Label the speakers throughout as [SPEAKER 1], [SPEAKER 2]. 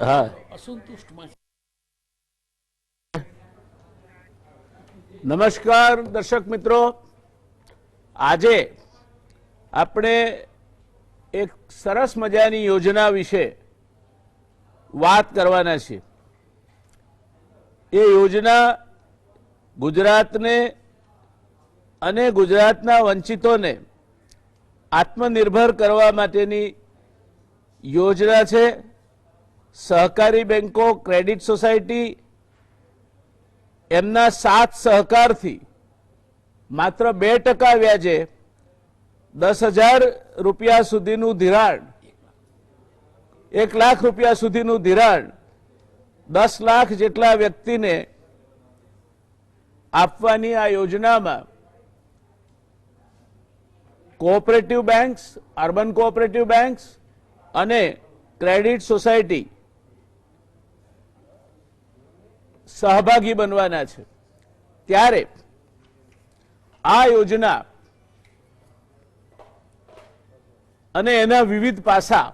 [SPEAKER 1] हाँ
[SPEAKER 2] असंतुष्ट में।
[SPEAKER 1] नमस्कार दर्शक मित्रों, आजे આપણે એક સરસ મજાની યોજના વિશે વાત કરવાના છીએ। એ યોજના ગુજરાતને અને ગુજરાતના વંચિતોને આત્મનિર્ભર કરવા માટેની યોજના છે। સહકારી બેંકો, ક્રેડિટ સોસાયટી એમના સાથ સહકારથી માત્ર 2% વ્યાજે 10,000 રૂપિયા સુધીનું ધિરાણ, 1 લાખ રૂપિયા સુધીનું ધિરાણ 10 લાખ જેટલા વ્યક્તિને આપવાની આ યોજનામાં cooperative banks, urban cooperative banks અને ક્રેડિટ સોસાયટી સહભાગી બનવાના છે। ત્યારે આ યોજના અને એના વિવિધ પાસા,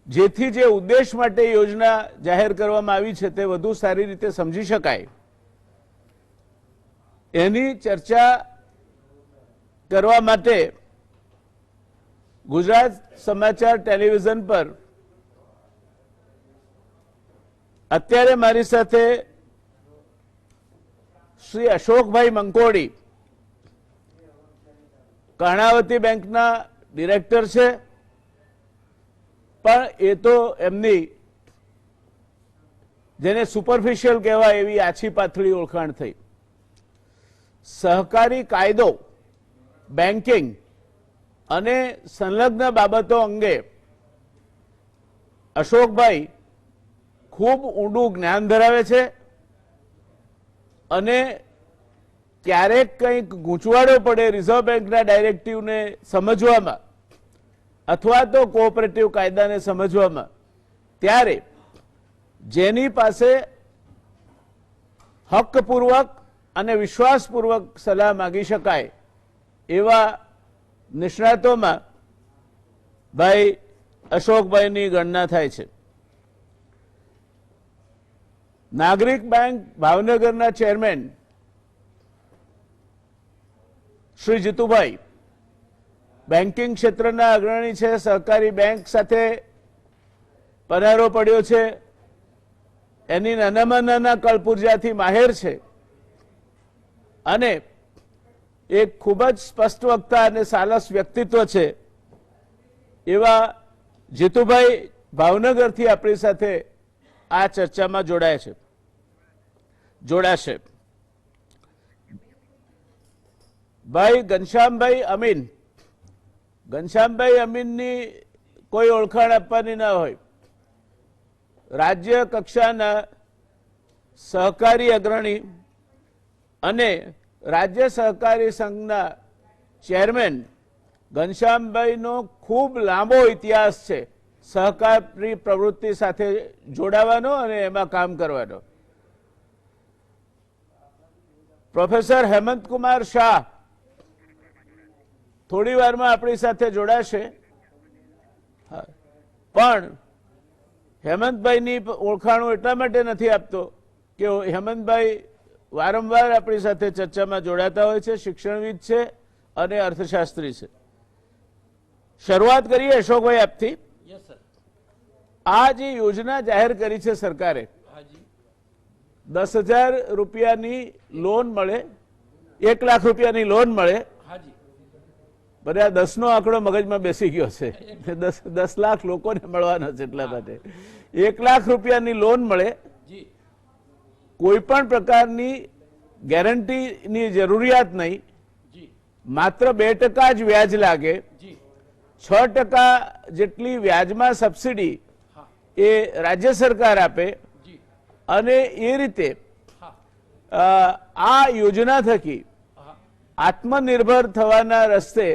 [SPEAKER 1] જેથી જે ઉદ્દેશ માટે યોજના જાહેર કરવામાં આવી છે તે વધુ સારી રીતે સમજી શકાય, એની ચર્ચા કરવા માટે ગુજરાત સમાચાર ટેલિવિઝન પર અત્યારે મારી સાથે શ્રી અશોકભાઈ મંકોડી, કર્ણાવતી બેંકના ડિરેક્ટર છે, પણ એ તો એમની જેને સુપરફિશિયલ કહેવાય એવી આછી પાથળી ઓળખાણ થઈ। સહકારી કાયદો, બેન્કિંગ અને સંલગ્ન બાબતો અંગે અશોકભાઈ ખૂબ ઊંડું જ્ઞાન ધરાવે છે અને ક્યારેક કંઈક ગૂંચવાડો પડે રિઝર્વ બેંકના ડાયરેક્ટિવને સમજવામાં અથવા તો કોઓપરેટિવ કાયદાને સમજવામાં, ત્યારે જેની પાસે હકપૂર્વક અને વિશ્વાસપૂર્વક સલાહ માગી શકાય એવા નિષ્ણાતોમાં ભાઈ અશોકભાઈની ગણના થાય છે। નાગરિક બેંક ભાવનગરના ચેરમેન શ્રી જીતુભાઈ બેન્કિંગ ક્ષેત્રના અગ્રણી છે, સહકારી બેંક સાથે પનારો પડ્યો છે, એની નાનામાં નાના કળપુર્જાથી માહેર છે અને એક ખૂબ જ સ્પષ્ટ વક્તા અને સાલસ વ્યક્તિત્વ છે એવા જીતુભાઈ ભાવનગરથી આપણી સાથે આ ચર્ચામાં જોડાશે। ભાઈ ઘનશ્યામભાઈ અમીન, ઘનશ્યામભાઈ અમીનની કોઈ ઓળખાણ આપવાની ના હોય। રાજ્ય કક્ષાના સહકારી અગ્રણી અને રાજ્ય સહકારી સંઘના ચેરમેન ઘનશ્યામભાઈનો ખૂબ લાંબો ઇતિહાસ છે સહકારી પ્રવૃત્તિ સાથે જોડાવાનો અને એમાં કામ કરવાનો। પ્રોફેસર હેમંત કુમાર શાહ થોડી વારમાં આપણી સાથે જોડાશે, પણ હેમંતભાઈની ઓળખાણો એટલા માટે નથી આપતો કે હેમંતભાઈ વારંવાર આપણી સાથે ચર્ચામાં જોડાતા હોય છે, શિક્ષણવિદ છે અને અર્થશાસ્ત્રી છે। શરૂઆત કરીએ અશોકભાઈ આપથી। આ જે યોજના જાહેર કરી છે સરકારે, 10,000 રૂપિયાની લોન મળે, 1 લાખ રૂપિયાની લોન મળે, બધા 10નો આંકડો મગજમાં બેસી ગયો છે, 10 લાખ લોકોને મળવાના છે એટલા માટે 1 લાખ રૂપિયાની લોન મળે, કોઈ પણ પ્રકારની ગેરંટીની જરૂરિયાત નહીં, માત્ર 2% જ વ્યાજ લાગે, 6% જેટલી વ્યાજમાં સબસિડી એ રાજ્ય સરકાર આપે અને એ રીતે આ યોજના થકી આત્મનિર્ભર થવાના રસ્તે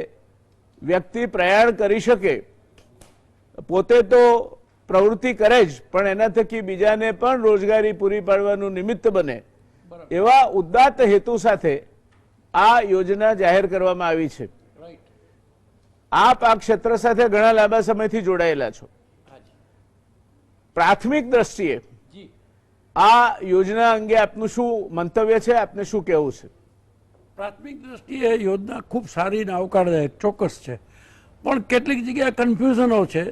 [SPEAKER 1] વ્યક્તિ પ્રયાણ કરી શકે। પોતે તો પ્રવૃત્તિ કરે જ, પણ એના થકી બીજાને પણ રોજગારી પૂરી પાડવાનું નિમિત્ત બને એવા ઉદાત્ત હેતુ સાથે આ યોજના જાહેર કરવામાં આવી છે। આપ આ ક્ષેત્ર સાથે ઘણા લાંબા સમયથી જોડાયેલા છો। પ્રાથમિક દ્રષ્ટિએ આ યોજના અંગે આપનું શું મંતવ્ય છે, આપને શું કહેવું છે?
[SPEAKER 2] પ્રાથમિક દ્રષ્ટિએ યોજના ખૂબ સારી અને આવકારદાયક ચોક્કસ છે, પણ કેટલીક જગ્યાએ કન્ફ્યુઝનો છે.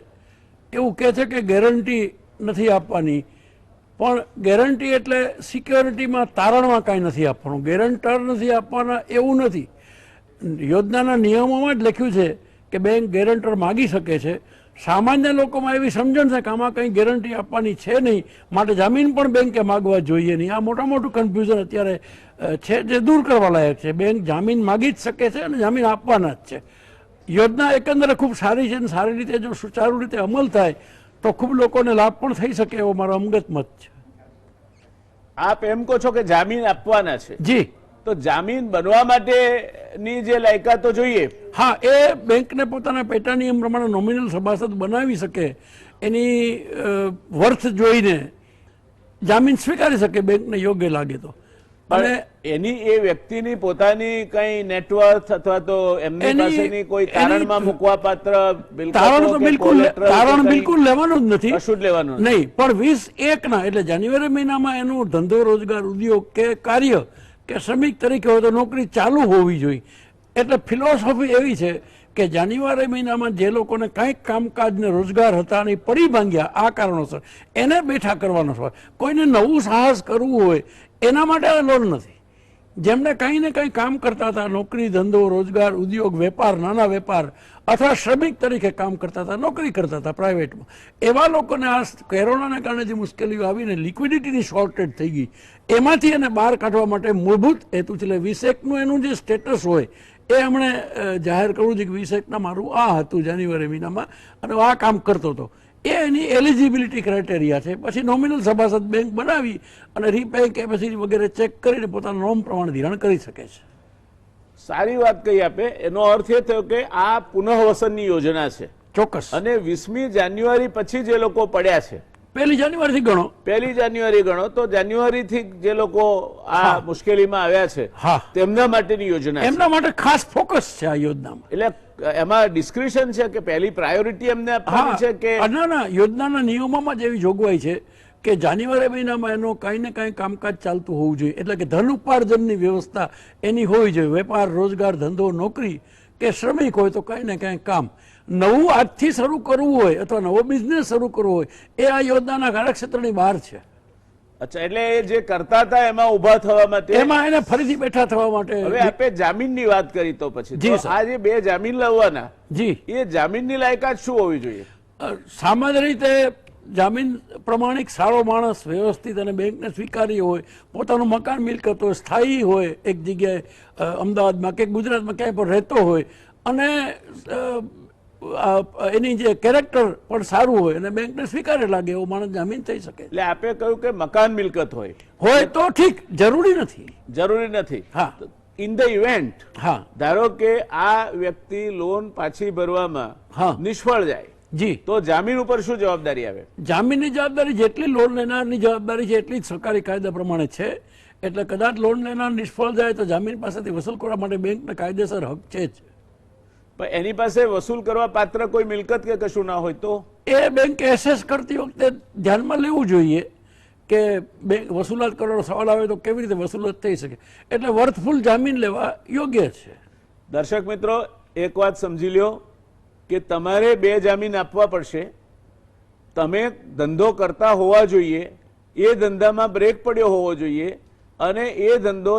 [SPEAKER 2] એવું કહે છે કે ગેરંટી નથી આપવાની, પણ ગેરંટી એટલે સિક્યોરિટીમાં તારણમાં કાંઈ નથી આપવાનું, ગેરંટર નથી આપવાના એવું નથી. યોજનાના નિયમોમાં જ લખ્યું છે કે બેંક ગેરંટર માગી શકે છે. સામાન્ય લોકોમાં એવી સમજણ છે કે આમાં કંઈ ગેરંટી આપવાની છે નહીં, માટે જામીન પણ બેંકે માગવા જોઈએ નહીં. આ મોટું કન્ફ્યુઝન અત્યારે છે, જે દૂર કરવા લાયક છે. બેંક જામીન માગી જ શકે છે અને જામીન આપવાના જ છે. યોજના એકંદરે ખૂબ સારી છે અને સારી રીતે જો સુચારુ રીતે અમલ થાય તો ખૂબ લોકોને લાભ પણ થઈ શકે એવો મારો અંગત મત છે.
[SPEAKER 1] આપ એમ કહો છો કે જામીન આપવાના છે?
[SPEAKER 2] જી.
[SPEAKER 1] તો જામીન બનવા માટેની જે લાયકાતો જોઈએ,
[SPEAKER 2] હા, એ બેંકને પોતાના પેટા નિયમ પ્રમાણે નોમિનલ સભાસદ બનાવી શકે, એની વર્થ જોઈને જામીન સ્વીકારી શકે બેંકને યોગ્ય લાગે તો.
[SPEAKER 1] અને એની એ વ્યક્તિની પોતાની કઈ નેટવર્થ અથવા તો એમની પાસેની કોઈ તારણમાં મૂકવા પાત્ર
[SPEAKER 2] તારણ બિલકુલ લેવાનું જ નથી,
[SPEAKER 1] કશું જ લેવાનું
[SPEAKER 2] નહીં. પણ 20/1 એટલે જાન્યુઆરી મહિનામાં એનું ધંધો રોજગાર ઉદ્યોગ કે કાર્ય કે શ્રમિક તરીકે હોય તો નોકરી ચાલુ હોવી જોઈએ. એટલે ફિલોસોફી એવી છે કે જાન્યુઆરી મહિનામાં જે લોકોને કંઈક કામકાજ ને રોજગાર હતા અને પડી ભાંગ્યા આ કારણોસર, એને બેઠા કરવાનો હોય. કોઈને નવું સાહસ કરવું હોય એના માટે આ લોન નથી. જેમને કંઈ ને કંઈ કામ કરતા હતા, નોકરી ધંધો રોજગાર ઉદ્યોગ વેપાર નાના વેપાર અથવા શ્રમિક તરીકે કામ કરતા હતા, નોકરી કરતા હતા પ્રાઇવેટમાં, એવા લોકોને આ કોરોનાના કારણે જે મુશ્કેલીઓ આવીને લિક્વિડિટીની શોર્ટેજ થઈ ગઈ, એમાંથી એને બહાર કાઢવા માટે મૂળભૂત હેતુ છે. એટલે 20/1 એનું જે સ્ટેટસ હોય એ એમણે જાહેર કરવું છે કે 20/1 મારું આ હતું જાન્યુઆરી મહિનામાં અને આ કામ કરતો હતો. એ એની એલિજિબિલિટી ક્રાઇટેરિયા છે. પછી નોમિનલ સભાસદ બેંક બનાવી અને રીપે કેપેસિટી વગેરે ચેક કરીને પોતાના નોમ પ્રમાણે ધિરાણ કરી શકે છે.
[SPEAKER 1] સારી વાત કહી આપે. એનો અર્થ એ થયો કે આ પુનઃવસનની યોજના છે.
[SPEAKER 2] ચોક્કસ.
[SPEAKER 1] અને 20મી જાન્યુઆરી પછી જે લોકો પડ્યા છે,
[SPEAKER 2] 1 જાન્યુઆરીથી ગણો,
[SPEAKER 1] 1 જાન્યુઆરી ગણો તો જાન્યુઆરીથી જે લોકો આ મુશ્કેલીમાં આવ્યા છે તેમના માટેની યોજના,
[SPEAKER 2] એમના માટે ખાસ ફોકસ છે આ યોજનામાં.
[SPEAKER 1] એટલે એમાં ડિસ્ક્રિપ્શન છે કે પહેલી પ્રાયોરિટી એમને આપવાની છે કે
[SPEAKER 2] ના, યોજનાના નિયમોમાં જ એવી જોગવાઈ છે કે જાન્યુઆરી મહિનામાં એનો કંઈ ને કંઈ કામકાજ ચાલતું હોવું જોઈએ. એટલે કે ધન ઉપાર્જનની વ્યવસ્થા એની હોવી જોઈએ. વેપાર રોજગાર ધંધો નોકરી કે શ્રમિક હોય તો કંઈ ને કંઈ કામ નવું આજથી શરૂ કરવું હોય અથવા નવો બિઝનેસ શરૂ કરવો હોય એ આ યોજનાના કાર્યક્ષેત્રની બહાર છે.
[SPEAKER 1] અચ્છા, એટલે એ જે કરતા હતા એમાં ઉભા થવા માટે,
[SPEAKER 2] એમાં એને ફરીથી બેઠા થવા માટે.
[SPEAKER 1] હવે આપણે જામીનની વાત કરી તો પછી આ જે 2 જામીન લાવવાના,
[SPEAKER 2] જી,
[SPEAKER 1] એ જામીનની લાયકાત શું હોવી જોઈએ?
[SPEAKER 2] સામાન્ય રીતે જામીન પ્રમાણિક સારો માણસ, વ્યવસ્થિત અને બેંકને સ્વીકાર્ય હોય, પોતાનું મકાન મિલકત હોય, સ્થાયી હોય, એક જગ્યાએ અમદાવાદમાં કે ગુજરાતમાં ક્યાંય પણ રહેતો હોય અને એની જે કેરેક્ટર પણ સારું હોય અને બેંકને સ્વીકારે લાગે એવો માણસ જામીન થઈ શકે.
[SPEAKER 1] એટલે આપે કહ્યું કે મકાન મિલકત હોય
[SPEAKER 2] તો ઠીક, જરૂરી નથી.
[SPEAKER 1] હા, ઇન ધ ઇવેન્ટ,
[SPEAKER 2] હા,
[SPEAKER 1] ધારો કે આ વ્યક્તિ લોન પાછી ભરવામાં નિષ્ફળ જાય,
[SPEAKER 2] જી,
[SPEAKER 1] તો જામીન ઉપર શું જવાબદારી આવે?
[SPEAKER 2] જામીનની જવાબદારી જેટલી લોન લેનારની જવાબદારી છે એટલી જ સરકારી કાયદા પ્રમાણે છે. એટલે કદાચ લોન લેનાર નિષ્ફળ જાય તો જામીન પાસેથી વસૂલ કરવા માટે બેંકને કાયદેસર હક છે જ.
[SPEAKER 1] પણ એની પાસે વસૂલ કરવા પાત્ર કોઈ મિલકત કે કશું ના હોય તો
[SPEAKER 2] એ બેંકે એસેસ કરતી વખતે ધ્યાનમાં લેવું જોઈએ કે બેંક વસૂલાત કરવાનો સવાલ આવે તો કેવી રીતે વસૂલાત થઈ શકે. એટલે વર્થફુલ જામીન લેવા યોગ્ય છે.
[SPEAKER 1] દર્શક મિત્રો, એક વાત સમજી લ્યો કે તમારે 2 જામીન આપવા પડશે. તમે ધંધો કરતા હોવા જોઈએ, એ ધંધામાં બ્રેક પડ્યો હોવો જોઈએ અને એ ધંધો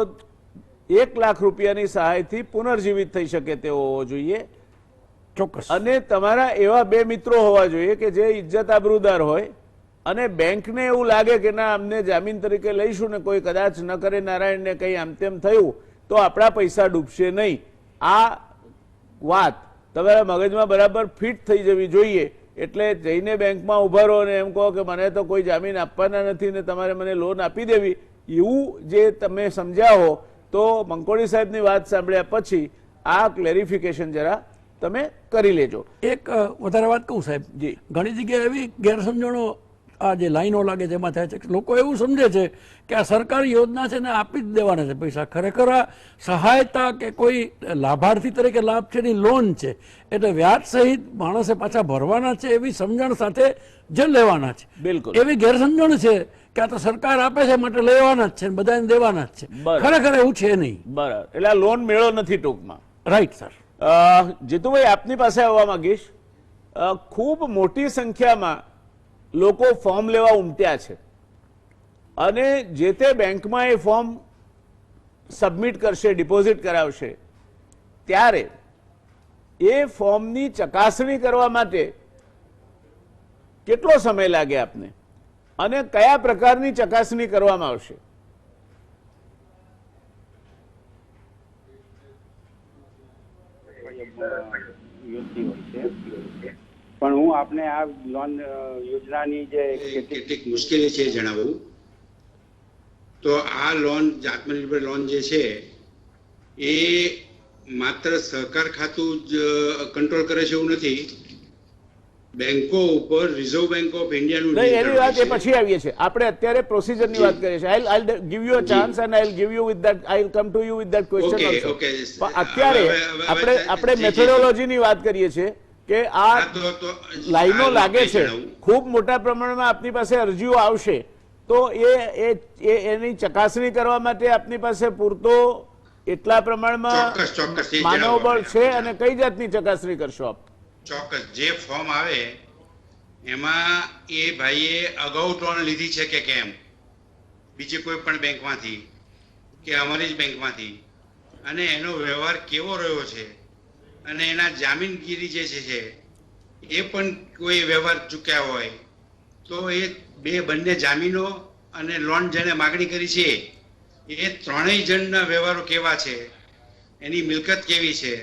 [SPEAKER 1] 1 લાખ રૂપિયાની સહાયથી પુનર્જીવિત થઈ શકે તેવો હોવો જોઈએ.
[SPEAKER 2] ચોક્કસ.
[SPEAKER 1] અને તમારા એવા 2 મિત્રો હોવા જોઈએ કે જે ઇજ્જત આબરૂદાર હોય અને બેંકને એવું લાગે કે ના અમને જામીન તરીકે લઈશું ને કોઈ કદાચ ન કરે નારાયણને કંઈ આમ તેમ થયું તો આપણા પૈસા ડૂબશે નહીં. આ વાત તમારા મગજમાં બરાબર ફિટ થઈ જવી જોઈએ. એટલે જઈને બેંકમાં ઉભા રહો ને એમ કહો કે મને તો કોઈ જામીન આપવાના નથી ને તમારે મને લોન આપી દેવી, એવું જે તમે સમજ્યા હો તો મંકોડી સાહેબની વાત સાંભળ્યા પછી આ ક્લેરિફિકેશન જરા તમે કરી લેજો.
[SPEAKER 2] એક વધારે વાત કહું સાહેબ,
[SPEAKER 1] જી,
[SPEAKER 2] ઘણી જગ્યાએ એવી ગેરસમજણો આ જે લાઈનો લાગે છે એમાં થાય છે. લોકો એવું સમજે છે કે આ સરકારી યોજના છે ને આપી જ દેવાના છે પૈસા. ખરેખર આ સહાયતા કે કોઈ લાભાર્થી તરીકે લાભ છે એની લોન છે, એટલે વ્યાજ સહિત માણસે પાછા ભરવાના છે એવી સમજણ સાથે જ લેવાના છે.
[SPEAKER 1] બિલકુલ.
[SPEAKER 2] એવી ગેરસમજણ છે કે આ તો સરકાર આપે છે માટે લેવાના જ છે ને બધાને દેવાના જ છે.
[SPEAKER 1] બરાબર.
[SPEAKER 2] ખરેખર એવું છે નહીં.
[SPEAKER 1] બરાબર, એટલે આ લોન મેળો નથી ટૂંકમાં.
[SPEAKER 2] Right sir.
[SPEAKER 1] જીતુભાઈ, આપની પાસે આવવા માંગીશ. ખૂબ મોટી સંખ્યામાં લોકો ફોર્મ લેવા ઉમટ્યા છે અને જે તે બેંકમાં એ ફોર્મ સબમિટ કરશે, ડિપોઝિટ કરાવશે, ત્યારે એ ફોર્મની ચકાસણી કરવા માટે કેટલો સમય લાગે આપને અને કયા પ્રકારની ચકાસણી કરવામાં આવશે?
[SPEAKER 3] યોજતી હોય છે, પણ હું આપને આ લોન યોજનાની જે
[SPEAKER 4] કેટલીક મુશ્કેલી છે જણાવું તો આ લોન આત્મનિર્ભર લોન જે છે એ માત્ર સહકાર ખાતું જ કંટ્રોલ કરે છે એવું નથી. બેંકો ઉપર રિઝર્વ બેંક ઓફ ઇન્ડિયાનું
[SPEAKER 1] નહીં, એની વાત એ પછી આવીએ છીએ. આપણે અત્યારે પ્રોસિજરની વાત કરીએ છીએ. I give you a chance and I give you with that, I come to you with that question also. પણ અત્યારે આપણે મેથોડોલોજીની વાત કરીએ છીએ કે આ લાઈનો લાગે છે, ખૂબ મોટા પ્રમાણમાં આપની પાસે અરજીઓ આવશે, તો એની ચકાસણી કરવા માટે આપની પાસે પૂરતો એટલા પ્રમાણમાં માનવબળ છે અને કઈ જાતની ચકાસણી કરશો આપ?
[SPEAKER 4] ચોક્કસ. જે ફોર્મ આવે એમાં એ ભાઈએ અગાઉ લોન લીધી છે કે કેમ, બીજી કોઈ પણ બેંકમાંથી કે અમારી જ બેંકમાંથી, અને એનો વ્યવહાર કેવો રહ્યો છે, અને એના જામીનગીરી જે છે એ પણ કોઈ વ્યવહાર ચૂક્યા હોય તો એ બંને જામીનો અને લોન જેને માગણી કરી છે એ ત્રણેય જણના વ્યવહારો કેવા છે, એની મિલકત કેવી છે,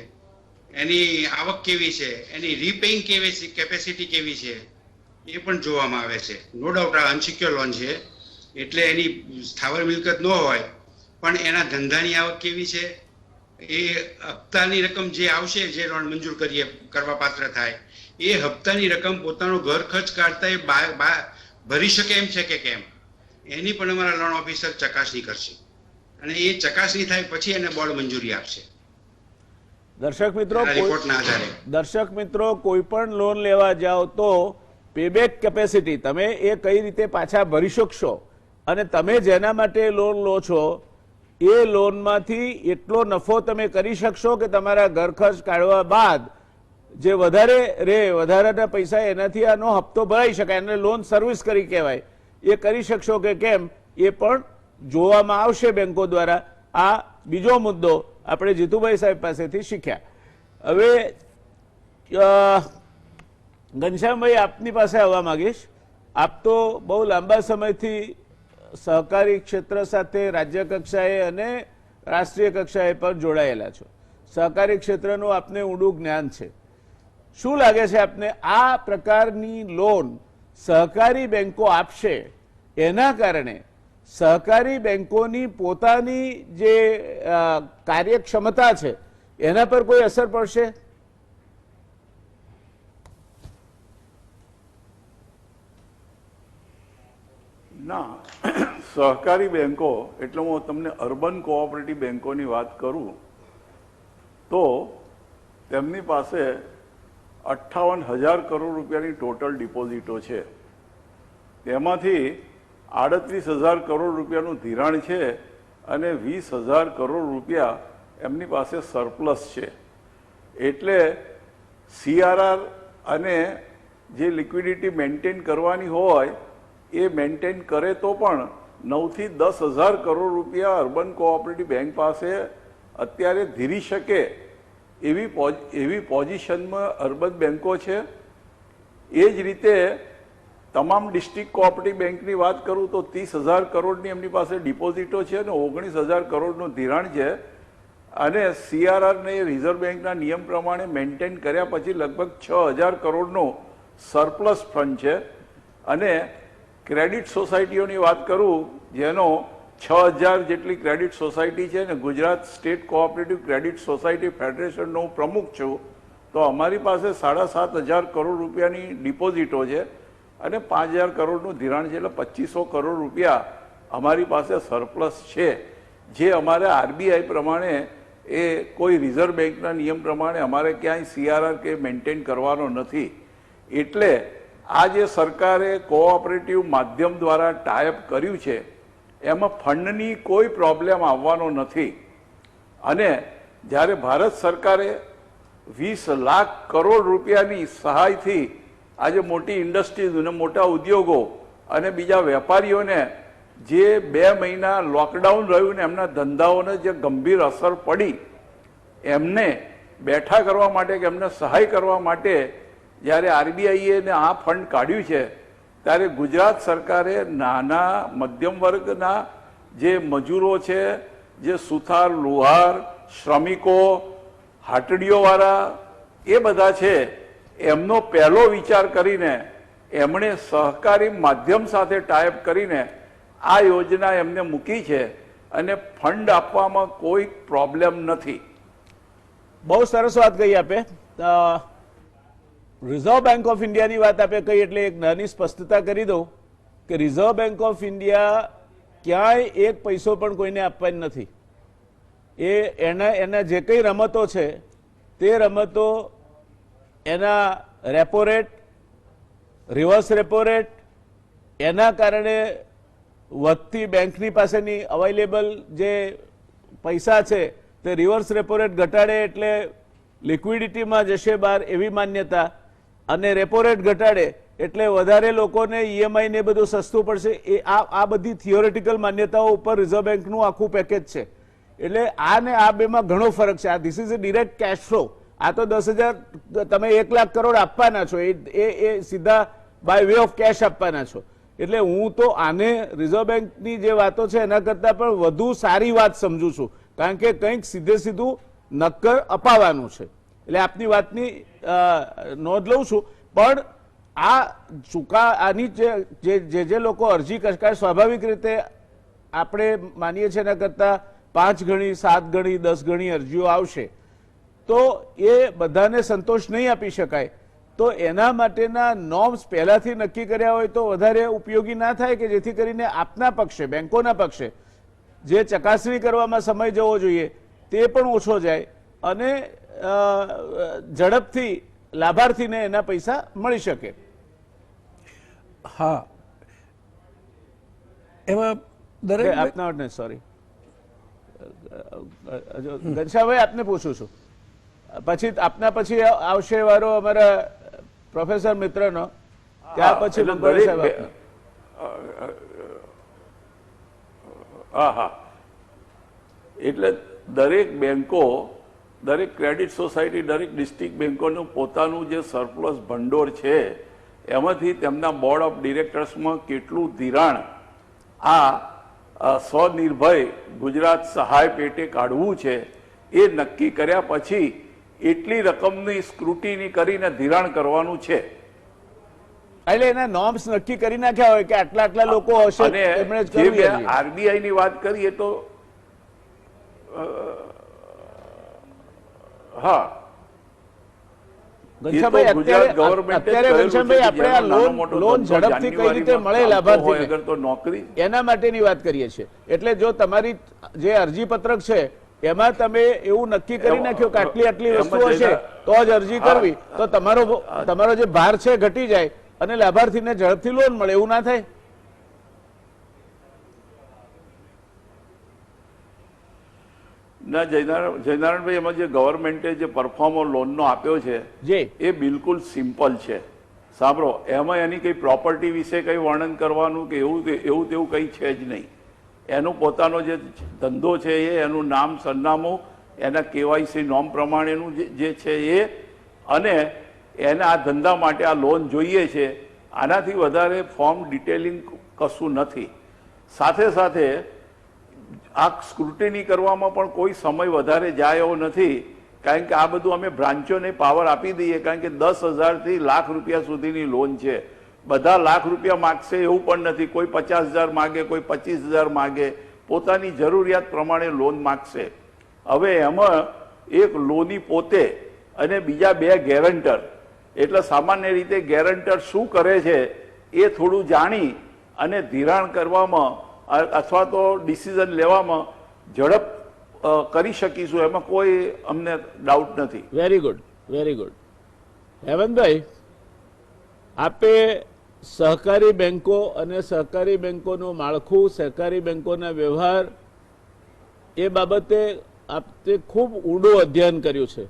[SPEAKER 4] એની આવક કેવી છે, એની રીપેઇંગ કેપેસિટી કેવી છે, એ પણ જોવામાં આવે છે. નો ડાઉટ આ અનસિક્યોર લોન છે એટલે એની સ્થાવર મિલકત ન હોય પણ એના ધંધાની આવક કેવી છે, એ હપ્તાની રકમ જે આવશે, જે લોન મંજૂર કરવા પાત્ર થાય, એ હપ્તાની રકમ પોતાનો ઘર ખર્ચ કાઢતા એ ભરી શકે એમ છે કે કેમ, એની પણ અમારા લોન ઓફિસર ચકાસણી કરશે અને એ ચકાસણી થાય પછી એને બોર્ડ મંજૂરી આપશે.
[SPEAKER 1] દર્શક મિત્રો, કોઈ પણ લોન લેવા જાઓ તો પેબેક કેપેસિટી, તમે એ કઈ રીતે પાછા ભરી શકશો અને તમે જેના માટે લોન લો છો એ લોનમાંથી એટલો નફો તમે કરી શકશો કે તમારા ઘર ખર્ચ કાઢવા બાદ જે વધારાના પૈસા એનાથી આનો હપ્તો ભરાઈ શકાય અને લોન સર્વિસ કરી કહેવાય, એ કરી શકશો કે કેમ એ પણ જોવામાં આવશે બેંકો દ્વારા. આ બીજો મુદ્દો આપણે જીતુભાઈ સાહેબ પાસેથી શીખ્યા. હવે ઘનશ્યામભાઈ, આપની પાસે આવવા માંગીશ. આપ તો બહુ લાંબા સમયથી સહકારી ક્ષેત્ર સાથે રાજ્ય કક્ષાએ અને રાષ્ટ્રીય કક્ષાએ પણ જોડાયેલા છો. સહકારી ક્ષેત્રનું આપને ઊંડું જ્ઞાન છે. શું લાગે છે આપને આ પ્રકારની લોન સહકારી બેંકો આપશે એના કારણે સહકારી બેંકોની પોતાની જે કાર્યક્ષમતા છે એના પર કોઈ અસર પડશે?
[SPEAKER 5] ના, સહકારી બેંકો એટલે હું તમને અર્બન કોઓપરેટિવ બેંકોની વાત કરું તો તેમની પાસે 58,000 કરોડ રૂપિયાની ટોટલ ડિપોઝિટો છે. તેમાંથી 38,000 કરોડ રૂપિયાનું ધિરાણ છે અને 20,000 કરોડ રૂપિયા એમની પાસે સરપ્લસ છે. એટલે CRR અને જે લિક્વિડિટી મેન્ટેન કરવાની હોય એ મેન્ટેન કરે તો પણ 9,000 થી 10,000 કરોડ રૂપિયા અર્બન કોઓપરેટિવ બેંક પાસે અત્યારે ધીરી શકે એવી પોઝિશનમાં અર્બન બેંકો છે. એ જ રીતે તમામ ડિસ્ટ્રિક્ટ કોઓપરેટિવ બેંકની વાત કરું તો 30,000 કરોડની એમની પાસે ડિપોઝિટો છે અને 19,000 કરોડનું ધિરાણ છે. અને CRR ને રિઝર્વ બેંકના નિયમ પ્રમાણે મેન્ટેન કર્યા પછી લગભગ 6,000 કરોડનો સરપ્લસ ફંડ છે. અને ક્રેડિટ સોસાયટીઓની વાત કરું જેનો 6,000 જેટલી ક્રેડિટ સોસાયટી છે ને Gujarat state cooperative credit society ફેડરેશનનો હું પ્રમુખ છું, તો અમારી પાસે 7,500 કરોડ રૂપિયાની ડિપોઝિટો છે અને 5,000 કરોડનું ધિરાણ છે, એટલે 2,500 કરોડ રૂપિયા અમારી પાસે સરપ્લસ છે, જે અમારે આરબીઆઈ પ્રમાણે એ કોઈ રિઝર્વ બેંકના નિયમ પ્રમાણે અમારે ક્યાંય CRR કે મેન્ટેન કરવાનો નથી. એટલે આ જે સરકારે કોઓપરેટિવ માધ્યમ દ્વારા ટાઈપ કર્યું છે એમાં ફંડની કોઈ પ્રોબ્લેમ આવવાનો નથી. અને જ્યારે ભારત સરકારે 20 લાખ કરોડ રૂપિયાની સહાયથી આજે મોટી ઇન્ડસ્ટ્રીઝ અને મોટા ઉદ્યોગો અને બીજા વેપારીઓને જે 2 મહિના લોકડાઉન રહ્યું ને એમના ધંધાઓને જે ગંભીર અસર પડી એમને બેઠા કરવા માટે કે એમને સહાય કરવા માટે જ્યારે આરબીઆઈએ આ ફંડ કાઢ્યું છે ત્યારે ગુજરાત સરકારે નાના મધ્યમ વર્ગના જે મજૂરો છે, જે સુથાર, લુહાર, શ્રમિકો, હાટડીઓવાળા એ બધા છે, એમનો પહેલો વિચાર કરીને એમણે સહકારી માધ્યમ સાથે ટાઈપ કરીને આ યોજના એમને મૂકી છે અને ફંડ આપવામાં કોઈ પ્રોબ્લેમ નથી.
[SPEAKER 1] બહુ સરસ વાત કહી આપે. રિઝર્વ બેંક ઓફ ઇન્ડિયાની વાત આપે કહી એટલે એક નાની સ્પષ્ટતા કરી દઉં કે રિઝર્વ બેંક ઓફ ઇન્ડિયા ક્યાંય એક પૈસો પણ કોઈને આપવાની નથી. એના જે કંઈ રમતો છે તે રમતો એના repo rate, reverse repo rate, એના કારણે વધતી બેંકની પાસેની અવેલેબલ જે પૈસા છે તે રિવર્સ રેપો રેટ ઘટાડે એટલે લિક્વિડિટીમાં જશે બહાર એવી માન્યતા, અને રેપો રેટ ઘટાડે એટલે વધારે લોકોને EMI ને બધું સસ્તું પડશે. આ બધી થિયોરેટિકલ માન્યતાઓ ઉપર રિઝર્વ બેંકનું આખું પેકેજ છે. એટલે આ ને આ બેમાં ઘણો ફરક છે. આ this is a direct cash flow. આ તો 10,000 તમે 1 લાખ કરોડ આપવાના છો, એ સીધા બાય વે ઓફ કેશ આપવાના છો. એટલે હું તો આને રિઝર્વ બેંકની જે વાતો છે એના કરતાં પણ વધુ સારી વાત સમજુ છું, કારણ કે કંઈક સીધે સીધું નક્કર અપાવવાનું છે. એટલે આપની વાતની નોંધ લઉં છું. પણ આની જે લોકો અરજી કરતા સ્વાભાવિક રીતે આપણે માનીએ છીએ એના કરતાં 5 ગણી, 7 ગણી, 10 ગણી અરજીઓ આવશે તો એ બધાને સંતોષ નહીં આપી શકાય. તો એના માટેના નોર્મ્સ પહેલાથી નક્કી કર્યા હોય તો વધારે ઉપયોગી ના થાય, કે જેથી કરીને આપના પક્ષે, બેંકોના પક્ષે જે ચકાસણી કરવામાં સમય જવો જોઈએ તે પણ ઓછો જાય અને ઝડપથી લાભાર્થીને એના પૈસા મળી શકે.
[SPEAKER 2] હા, એમાં દરેક
[SPEAKER 1] આપના સોરી ઘનશ્યામભાઈ આપને પૂછું છું, પછી આપના પછી આવશે વારો અમારા પ્રોફેસર મિત્રનો, ત્યાર પછી
[SPEAKER 5] હા, એટલે દરેક બેંકો, દરેક ક્રેડિટ સોસાયટી, દરેક ડિસ્ટ્રિક્ટ બેંકોનું પોતાનું જે સરપ્લસ ભંડોળ છે એમાંથી તેમના બોર્ડ ઓફ ડિરેક્ટર્સમાં કેટલું ધિરાણ આ સ્વનિર્ભય ગુજરાત સહાય પેટે કાઢવું છે એ નક્કી કર્યા પછી એટલી રકમની સ્ક્રુટિની કરીને ધિરાણ કરવાનું છે.
[SPEAKER 1] એટલે એના નોર્મ્સ નક્કી કરી નાખ્યા હોય કે આટલા આટલા લોકો હશે.
[SPEAKER 5] આરબીઆઈ ની વાત કરીએ તો હા,
[SPEAKER 1] ઘનશ્યામભાઈ અત્યારે ઘનશ્યામભાઈ આપણે આ લોન ઝડપથી કઈ રીતે મળે લાભાર્થીને
[SPEAKER 5] તો નોકરી
[SPEAKER 1] એના માટેની વાત કરીએ છીએ. એટલે જો તમારી જે અરજી પત્રક છે એમાં તમે એવું નક્કી કરી નાખ્યું કે આટલી આટલી વસ્તુ હશે તો જ અરજી કરવી, તો તમારો જે ભાર છે ઘટી જાય અને લાભાર્થીને ઝડપથી લોન મળે, એવું ના થાય?
[SPEAKER 5] ના, જયનારાયણભાઈ, એમાં જે ગવર્મેન્ટે જે પરફોર્મર લોનનો આપ્યો છે એ બિલકુલ સિમ્પલ છે. સાંભળો, એમાં એની કઈ પ્રોપર્ટી વિશે કઈ વર્ણન કરવાનું કે એવું તેવું કઈ છે જ નહીં. એનો પોતાનો જે ધંધો છે એ, એનું નામ, સરનામું, એના KYC નોર્મ પ્રમાણેનું જે છે એ, અને એને આ ધંધા માટે આ લોન જોઈએ છે. આનાથી વધારે ફોર્મ ડિટેલિંગ કશું નથી. સાથે સાથે આ સ્ક્રુટિની કરવામાં પણ કોઈ સમય વધારે જાય એવો નથી, કારણ કે આ બધું અમે બ્રાન્ચોને પાવર આપી દઈએ, કારણ કે 10,000 થી લાખ રૂપિયા સુધીની લોન છે. બધા લાખ રૂપિયા માગશે એવું પણ નથી. કોઈ 50,000 માગે, કોઈ 25,000 માગે, પોતાની જરૂરિયાત પ્રમાણે લોન માગશે. હવે એમાં એક લોની પોતે અને બીજા 2 ગેરંટર. એટલે સામાન્ય રીતે ગેરંટર શું કરે છે એ થોડું જાણી અને ધિરાણ કરવામાં અથવા તો ડિસિઝન લેવામાં ઝડપ કરી શકીશું, એમાં કોઈ અમને ડાઉટ નથી.
[SPEAKER 1] Very good, very good. હેમંતભાઈ, આપે સહકારી બેંકો અને સહકારી બેંકોનું માળખું, સહકારી બેંકોના વ્યવહાર એ બાબતે આપે ખૂબ ઊંડું અધ્યયન કર્યું છે.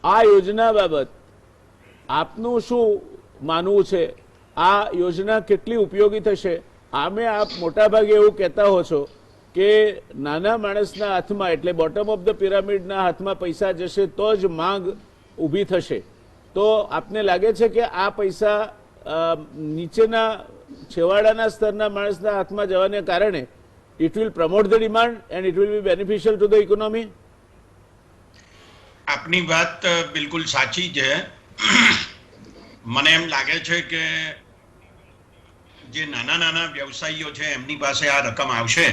[SPEAKER 1] આ યોજના બાબત આપનું શું માનવું છે? આ યોજના કેટલી ઉપયોગી થશે? આમે આપ મોટાભાગે એવું કહેતા હો છો કે નાના માણસના હાથમાં, એટલે બોટમ ઓફ ધ પિરામિડના હાથમાં પૈસા જશે તો જ માંગ ઊભી થશે. તો આપને લાગે છે કે આ પૈસા નીચેના છેવાડાના સ્તરના માણસના હાથમાં જવાને કારણે it will promote the demand and it will be beneficial to the economy?
[SPEAKER 6] આપની વાત બિલકુલ સાચી છે. મને એમ લાગે છે કે જે નાના નાના વ્યવસાયીઓ છે એમની પાસે આ રકમ આવશે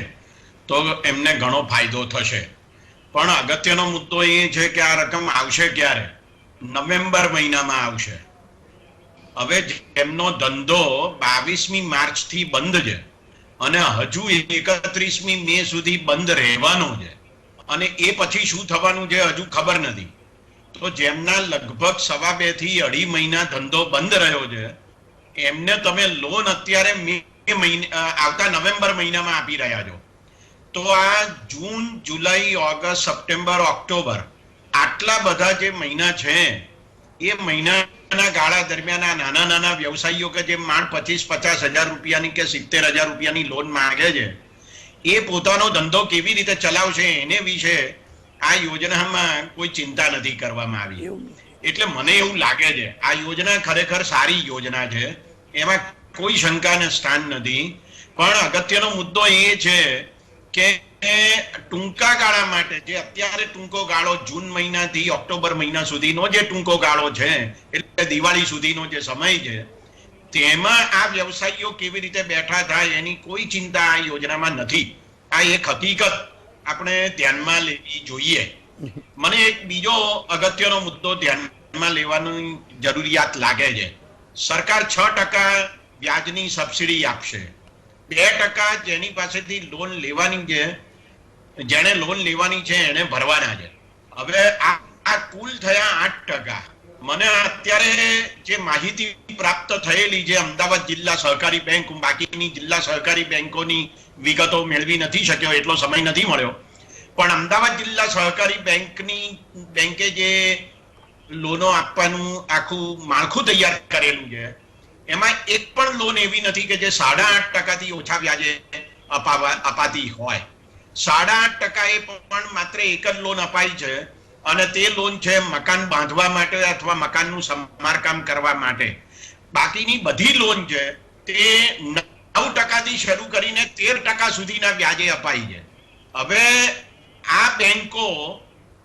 [SPEAKER 6] તો એમને ઘણો ફાયદો થશે. પણ અગત્યનો મુદ્દો એ છે કે આ રકમ આવશે ક્યારે? નવેમ્બર મહિનામાં આવશે. હવે એમનો ધંધો 22મી માર્ચથી બંધ છે અને હજુ 31મી મે સુધી બંધ રહેવાનો છે, અને એ પછી શું થવાનું છે હજુ ખબર નથી. તો જેમના લગભગ 2.5 થી 2.5 મહિના ધંધો બંધ રહ્યો છે એમને તમે લોન અત્યારે આવતા નવેમ્બર મહિનામાં આપી રહ્યા છો. તો આ જૂન, જુલાઈ, ઓગસ્ટ, સપ્ટેમ્બર, ઓક્ટોબર આટલા બધા જે મહિના છે એ મહિનાના ગાળા દરમિયાન આ નાના નાના વ્યવસાયીઓ કે જે માંડ 25-50 હજાર રૂપિયાની કે 70,000 રૂપિયાની લોન માંગે છે એ પોતાનો ધંધો કેવી રીતે ચલાવશે એને વિશે આ યોજનામાં કોઈ ચિંતા નથી કરવામાં આવી. એટલે મને એવું લાગે છે આ યોજના ખરેખર સારી યોજના છે, એમાં કોઈ શંકાને સ્થાન નથી. પણ અગત્યનો મુદ્દો એ છે કે ટૂંકા ગાળા માટે, જે અત્યારે ટૂંકો ગાળો જૂન મહિનાથી ઓક્ટોબર મહિના સુધીનો જે ટૂંકો ગાળો છે એટલે દિવાળી સુધીનો જે સમય છે તેમાં આ વ્યવસાયીઓ કેવી રીતે બેઠા થાય એની કોઈ ચિંતા આ યોજનામાં નથી. આ એક હકીકત આપણે ધ્યાનમાં લેવી જોઈએ. મને એક બીજો અગત્યનો મુદ્દો ધ્યાનમાં લેવાની જરૂરિયાત લાગે છે. સરકાર 6% વ્યાજની સબસિડી આપશે. 2% જેની પાસેથી લોન લેવાની છે, જેને લોન લેવાની છે એને ભરવાના છે. હવે આ કુલ થયા 8%. મને અત્યારે જે માહિતી પ્રાપ્ત થયેલી છે અમદાવાદ જિલ્લા સહકારી બેંક, બાકીની જિલ્લા સહકારી બેંકોની વિગતો મેળવી નથી શક્યો, એટલો સમય નથી મળ્યો. પણ અમદાવાદ જિલ્લા સહકારી બેંકે જે લોનો આપવાનું આખું માળખું તૈયાર કરેલું છે એમાં એક પણ લોન એવી નથી કે જે 8.5% ઓછા વ્યાજે અપાતી હોય. 8.5% એ પણ માત્ર એક જ લોન અપાય છે અને તે લોન છે મકાન બાંધવા માટે અથવા મકાનનું સમારકામ કરવા માટે. બાકીની બધી લોન છે તે 9% થી શરૂ કરીને 13% સુધીના વ્યાજે અપાય છે. હવે આ બેંકો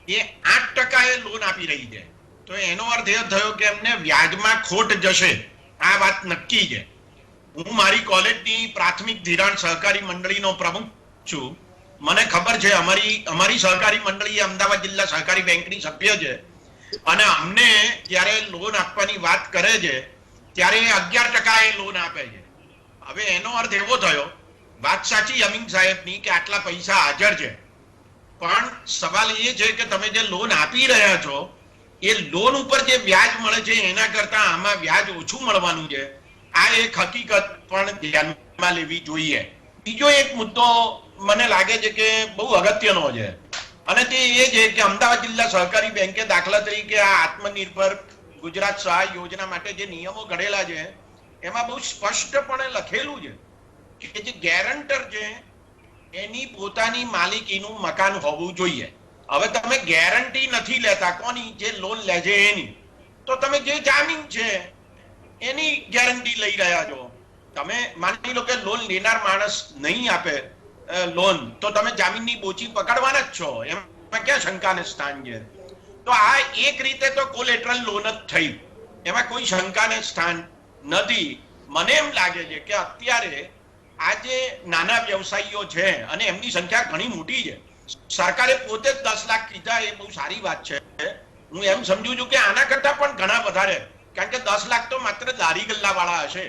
[SPEAKER 6] એ 8% લોન આપી રહી છે તો એનો અર્થ એ થયો કે એમને વ્યાજમાં ખોટ જશે, આ વાત નક્કી છે. હું મારી કોલેજની પ્રાથમિક ધિરાણ સહકારી મંડળીનો પ્રમુખ છું. મને ખબર છે અમારી સહકારી મંડળી અમદાવાદ જિલ્લા સહકારી બેંકની સભ્ય છે અને અમને જ્યારે લોન આપવાની વાત કરે છે ત્યારે 11% એ લોન આપે છે. હવે એનો અર્થ એવો થયો, વાત સાચી અમીન સાહેબની કે આટલા પૈસા હાજર છે, પણ સવાલ એ છે કે તમે જે લોન આપી રહ્યા છો એ લોન ઉપર જે વ્યાજ મળે છે એના કરતા આમાં વ્યાજ ઓછું મળવાનું છે. આ એક હકીકત પણ ધ્યાનમાં લેવી જોઈએ. બીજો એક મુદ્દો મને લાગે છે કે બહુ અગત્યનો છે અને તે એ છે કે અમદાવાદ જિલ્લા સહકારી બેંકે દાખલા તરીકે આ આત્મનિર્ભર ગુજરાત સહાય યોજના માટે જે નિયમો ઘડેલા છે એમાં બહુ સ્પષ્ટપણે લખેલું છે કે જે ગેરંટર છે એની પોતાની માલિકીનું મકાન હોવું જોઈએ. હવે તમે ગેરંટી નથી લેતા કોની, જે લોન લે છે એની, તો તમે જે જામીન છે એની ગેરંટી લઈ રહ્યા છો. તમે માની લો કે લોન લેનાર માણસ નહીં આપે લોન તો તમે જામીનની બોચી પકડવાના જ છો, એમાં ક્યાં શંકાને સ્થાન છે? તો આ એક રીતે તો કોલેટરલ લોન જ થઈ, એમાં કોઈ શંકાને સ્થાન નથી. મને એમ લાગે છે કે અત્યારે આ જે નાના વ્યવસાયીઓ છે અને એમની સંખ્યા ઘણી મોટી છે, સરકારે પોતે જ 10 લાખ કીધા એ બહુ સારી વાત છે. હું એમ સમજુ છું કે આના કરતા પણ ઘણા વધારે, કારણ કે 10 લાખ તો માત્ર દારી ગલ્લા વાળા હશે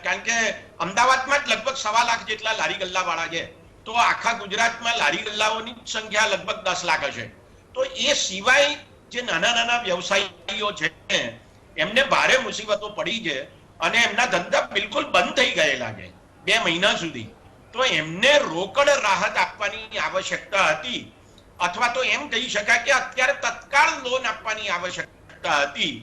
[SPEAKER 6] કારણ કે અમદાવાદમાં જ લગભગ 1.25 લાખ જેટલા લારી ગલ્લા વાળા છે, તો આખા ગુજરાતમાં લારી ગલ્લાઓની સંખ્યા લગભગ 10 લાખ હશે. તો એ સિવાય જે નાના નાના વ્યવસાયીઓ છે એમને ભારે મુસીબતો પડી છે અને એમના ધંધા બિલકુલ બંધ થઈ ગયેલા છે 2 મહિના સુધી. તો એમને રોકડ રાહત આપવાની આવશ્યકતા હતી, અથવા તો એમ કહી શકાય કે અત્યારે તત્કાળ લોન આપવાની આવશ્યકતા હતી.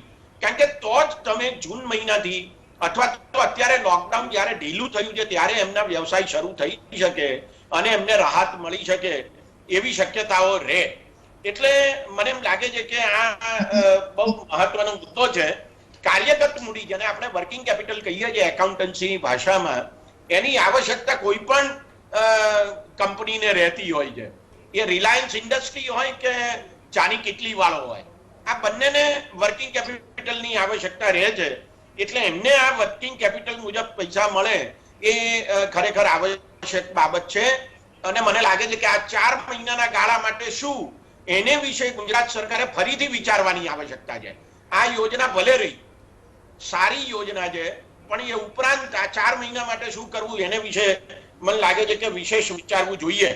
[SPEAKER 6] કારણ કે તો જ તમે જૂન મહિનાથી અથવા તો અત્યારે લોકડાઉન જ્યારે ઢીલું થયું છે ત્યારે એમના વ્યવસાય શરૂ થઈ શકે અને એમને રાહત મળી શકે એવી શક્યતાઓ રહે. એટલે મને એમ લાગે છે કે આ બહુ મહત્વનો મુદ્દો છે. કાર્યગત મૂડી, જેને આપણે વર્કિંગ કેપિટલ કહીએ છીએ એકાઉન્ટન્સી ભાષામાં, એની આવશ્યકતા કોઈ પણ કંપનીને રહેતી હોય છે. એ રિલાયન્સ ઇન્ડસ્ટ્રી હોય કે ચાની કિટલી વાળો હોય, આ બંનેને વર્કિંગ કેપિટલની આવશ્યકતા રહે છે. એટલે એમને આ વર્કિંગ કેપિટલ મુજબ પૈસા મળે એ ખરેખર આવશ્યક બાબત છે. અને મને લાગે છે કે આ 4 મહિનાના ગાળા માટે શું એને વિશે ગુજરાત સરકારે ફરીથી વિચારવાની આવશ્યકતા છે. આ યોજના ભલે રહી, સારી યોજના છે, પણ એ ઉપરાંત આ 4 મહિના માટે શું કરવું એને વિશે મને લાગે છે કે વિશેષ વિચારવું જોઈએ.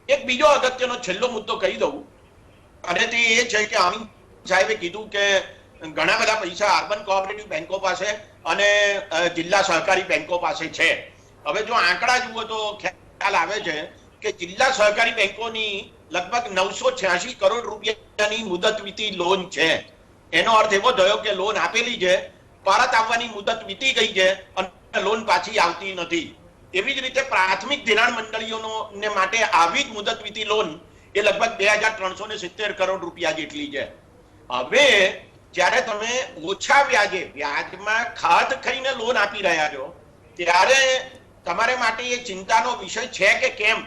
[SPEAKER 6] એક બીજો અગત્યનો છેલ્લો મુદ્દો કહી દઉં, અને તે એ છે કે અમિત સાહેબે કીધું કે ઘણા બધા પૈસા અર્બન કોઓપરેટિવ બેંકો પાસે અને જિલ્લા સહકારી બેંકો પાસે છે. હવે જો આંકડા જુઓ તો ખ્યાલ આવે છે કે જિલ્લા સહકારી બેંકોની લગભગ 986 કરોડ રૂપિયાની મુદત વીતી લોન છે. એનો અર્થ એવો થયો કે લોન આપેલી છે, પરત આવવાની મુદત વીતી ગઈ છે અને લોન પાછી આવતી નથી. એવી જ રીતે પ્રાથમિક ધિરાણ મંડળીઓનો ને માટે આવી જ મુદત વીતી લોન એ લગભગ 2370 કરોડ રૂપિયા જેટલી છે. હવે જ્યારે તમે ઓછા વ્યાજમાં ખાધ ખાઈને લોન આપી રહ્યા છો ત્યારે તમારે માટે એ ચિંતાનો વિષય છે કે કેમ,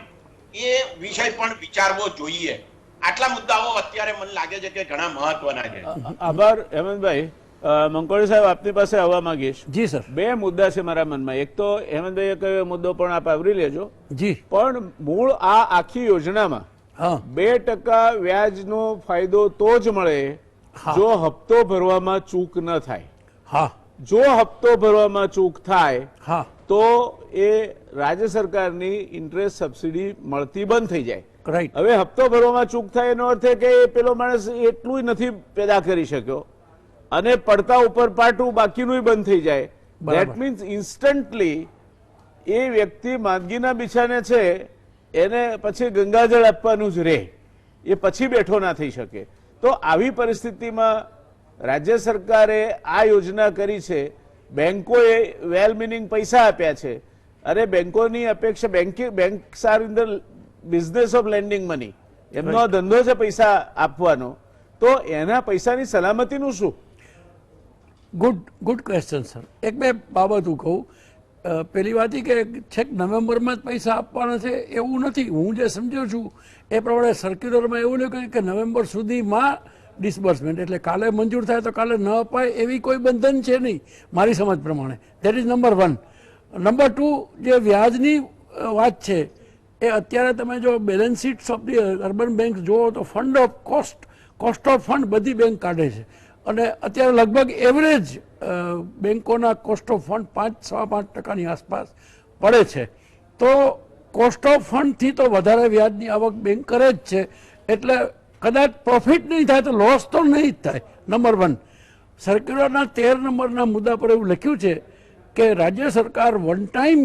[SPEAKER 6] એ વિષય પણ વિચારવો જોઈએ. આટલા મુદ્દાઓ અત્યારે મને લાગે છે કે ઘણા મહત્વના છે.
[SPEAKER 1] આભાર હેમંતભાઈ. મંકોડી સાહેબ, આપની પાસે આવવા માંગીશ.
[SPEAKER 2] જી સર.
[SPEAKER 1] 2 મુદ્દા છે મારા મનમાં. એક તો હેમંતભાઈએ કયો મુદ્દો પણ આપ આવરી લેજો.
[SPEAKER 2] જી.
[SPEAKER 1] પણ મૂળ આ આખી યોજનામાં
[SPEAKER 2] હા
[SPEAKER 1] 2% વ્યાજનો ફાયદો તો જ મળે જો હપ્તો ભરવામાં ચૂક ન થાય.
[SPEAKER 2] હા
[SPEAKER 1] જો હપ્તો ભરવામાં ચૂક થાય
[SPEAKER 2] હા
[SPEAKER 1] તો એ રાજ્ય સરકારની ઇન્ટરેસ્ટ સબસિડી મળતી બંધ થઈ જાય.
[SPEAKER 2] રાઈટ.
[SPEAKER 1] હવે હપ્તો ભરવામાં ચૂક થાય એનો અર્થ એ કે એ પેલો માણસ એટલું નથી પેદા કરી શક્યો અને પડતા ઉપર પાટું બાકીનું બંધ થઈ જાય. ધેટ મીન્સ ઇન્સ્ટન્ટલી એ વ્યક્તિ માંદગીના બિછાને છે એને પછી ગંગાજળ આપવાનું જ રહે, એ પછી બેઠો ના થઈ શકે. તો આવી પરિસ્થિતિમાં રાજ્ય સરકારે આ યોજના કરી છે, બેંકોએ વેલ મિનિંગ પૈસા આપ્યા છે. અરે બેંકોની અપેક્ષા, banks are in the business of landing money, એમનો ધંધો છે પૈસા આપવાનો, તો એના પૈસાની સલામતીનું શું?
[SPEAKER 2] Good question sir. એક બે બાબત હું કહું. પહેલી વાત એ કે છેક નવેમ્બરમાં જ પૈસા આપવાના છે એવું નથી. હું જે સમજ્યો છું એ પ્રમાણે સર્ક્યુલરમાં એવું નહીં કહ્યું કે નવેમ્બર સુધીમાં ડિસબર્સમેન્ટ, એટલે કાલે મંજૂર થાય તો કાલે ન અપાય એવી કોઈ બંધન છે નહીં મારી સમજ પ્રમાણે. That is number 1. નંબર 2, જે વ્યાજની વાત છે એ અત્યારે તમે જો balance sheets of the urban bank જુઓ તો fund of cost of fund બધી બેંક કાઢે છે અને અત્યારે લગભગ એવરેજ બેંકોના કોસ્ટ ઓફ ફંડ 5-5.5% આસપાસ પડે છે. તો કોસ્ટ ઓફ ફંડથી તો વધારે વ્યાજની આવક બેંક કરે જ છે, એટલે કદાચ પ્રોફિટ નહીં થાય તો લોસ તો નહીં જ થાય. નંબર 1. સર્ક્યુલરના 13 નંબરના મુદ્દા પર એવું લખ્યું છે કે રાજ્ય સરકાર વન ટાઈમ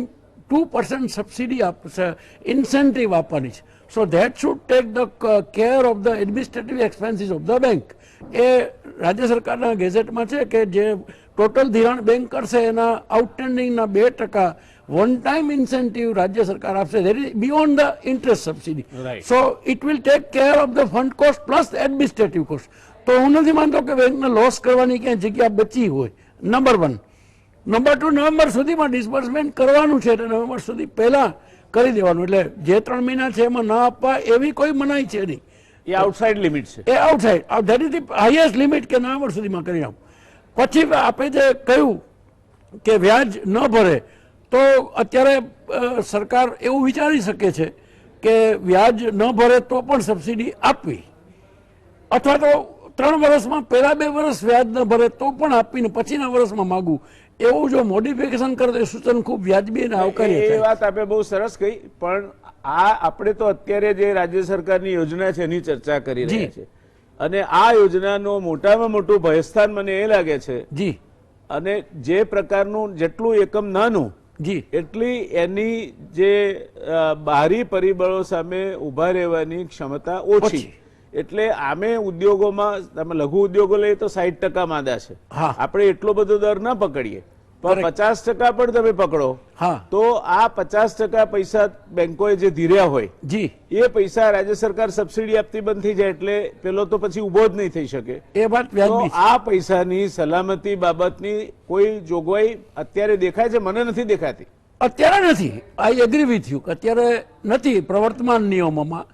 [SPEAKER 2] 2% સબસિડી આપશે, ઇન્સેન્ટિવ આપવાની છે. So that should take the care of the administrative expenses of the bank. એ રાજ્ય સરકારના ગેઝેટમાં છે કે જે ટોટલ ધિરાણ બેંક કરશે એના આઉટસ્ટેન્ડિંગના 2% વન ટાઈમ ઇન્સેન્ટિવ રાજ્ય સરકાર આપશે. That is beyond the interest subsidy. So it will take care of the fund cost plus administrative cost. તો હું નથી માનતો કે બેંકને લોસ કરવાની ક્યાંય જગ્યા બચી હોય. નંબર 1. નંબર 2, નવેમ્બર સુધીમાં ડિસબર્સમેન્ટ કરવાનું છે એટલે નવેમ્બર સુધી પહેલા કરી દેવાનું. એટલે જે 3 મહિના છે એમાં ના આપવા એવી કોઈ મનાઈ છે નહીં.
[SPEAKER 1] એ આઉટસાઇડ લિમિટ છે.
[SPEAKER 2] એ outside, that is the highest limit કે નવેમ્બર સુધીમાં કરી આપો. પછી આપણે જે કહ્યું કે વ્યાજ ન ભરે તો અત્યારે સરકાર એવું વિચારી શકે છે કે વ્યાજ ન ભરે તો પણ સબસિડી આપવી, અથવા તો 3 વર્ષમાં પહેલા 2 વર્ષ વ્યાજ ન ભરે તો પણ આપીને પછીના વર્ષમાં માગું, એવું જો મોડિફિકેશન કરે તો એ સૂચન ખૂબ વ્યાજબી અને આવકાર્ય
[SPEAKER 1] એ
[SPEAKER 2] થાય.
[SPEAKER 1] વાત આપણે બહુ સરસ કહી, પણ આપણે તો અત્યારે જે રાજ્ય સરકારની યોજના છે એની ચર્ચા કરી રહ્યા છે, અને આ યોજનાનું મોટામાં મોટું ભયસ્થાન મને એ લાગે છે,
[SPEAKER 2] જી
[SPEAKER 1] અને જે પ્રકારનું જેટલું એકમ નાનું
[SPEAKER 2] જી
[SPEAKER 1] એટલી એની જે બાહરી પરિબળો સામે ઉભા રહેવાની ક્ષમતા ઓછી.
[SPEAKER 2] ઓછી.
[SPEAKER 1] એટલે આમે ઉદ્યોગોમાં તમે લઘુ ઉદ્યોગો લઈએ તો 60% માંદા છે.
[SPEAKER 2] હા.
[SPEAKER 1] આપણે એટલો બધો દર ના પકડીએ, પણ 50% પણ તમે પકડો
[SPEAKER 2] હા
[SPEAKER 1] તો આ 50% પૈસા બેંકોએ જે ધીર્યા હોય
[SPEAKER 2] જી
[SPEAKER 1] એ પૈસા રાજ્ય સરકાર સબસિડી આપતી બંધ થઈ જાય એટલે પેલો તો પછી ઉભો જ નહીં થઈ શકે.
[SPEAKER 2] એ વાત
[SPEAKER 1] તો
[SPEAKER 2] વ્યાજબી છે.
[SPEAKER 1] આ પૈસાની સલામતી બાબતની કોઈ જોગવાઈ અત્યારે દેખાય છે? મને નથી દેખાતી.
[SPEAKER 2] અત્યારે નથી. I agree with you. અત્યારે નથી પ્રવર્તમાન નિયમોમાં,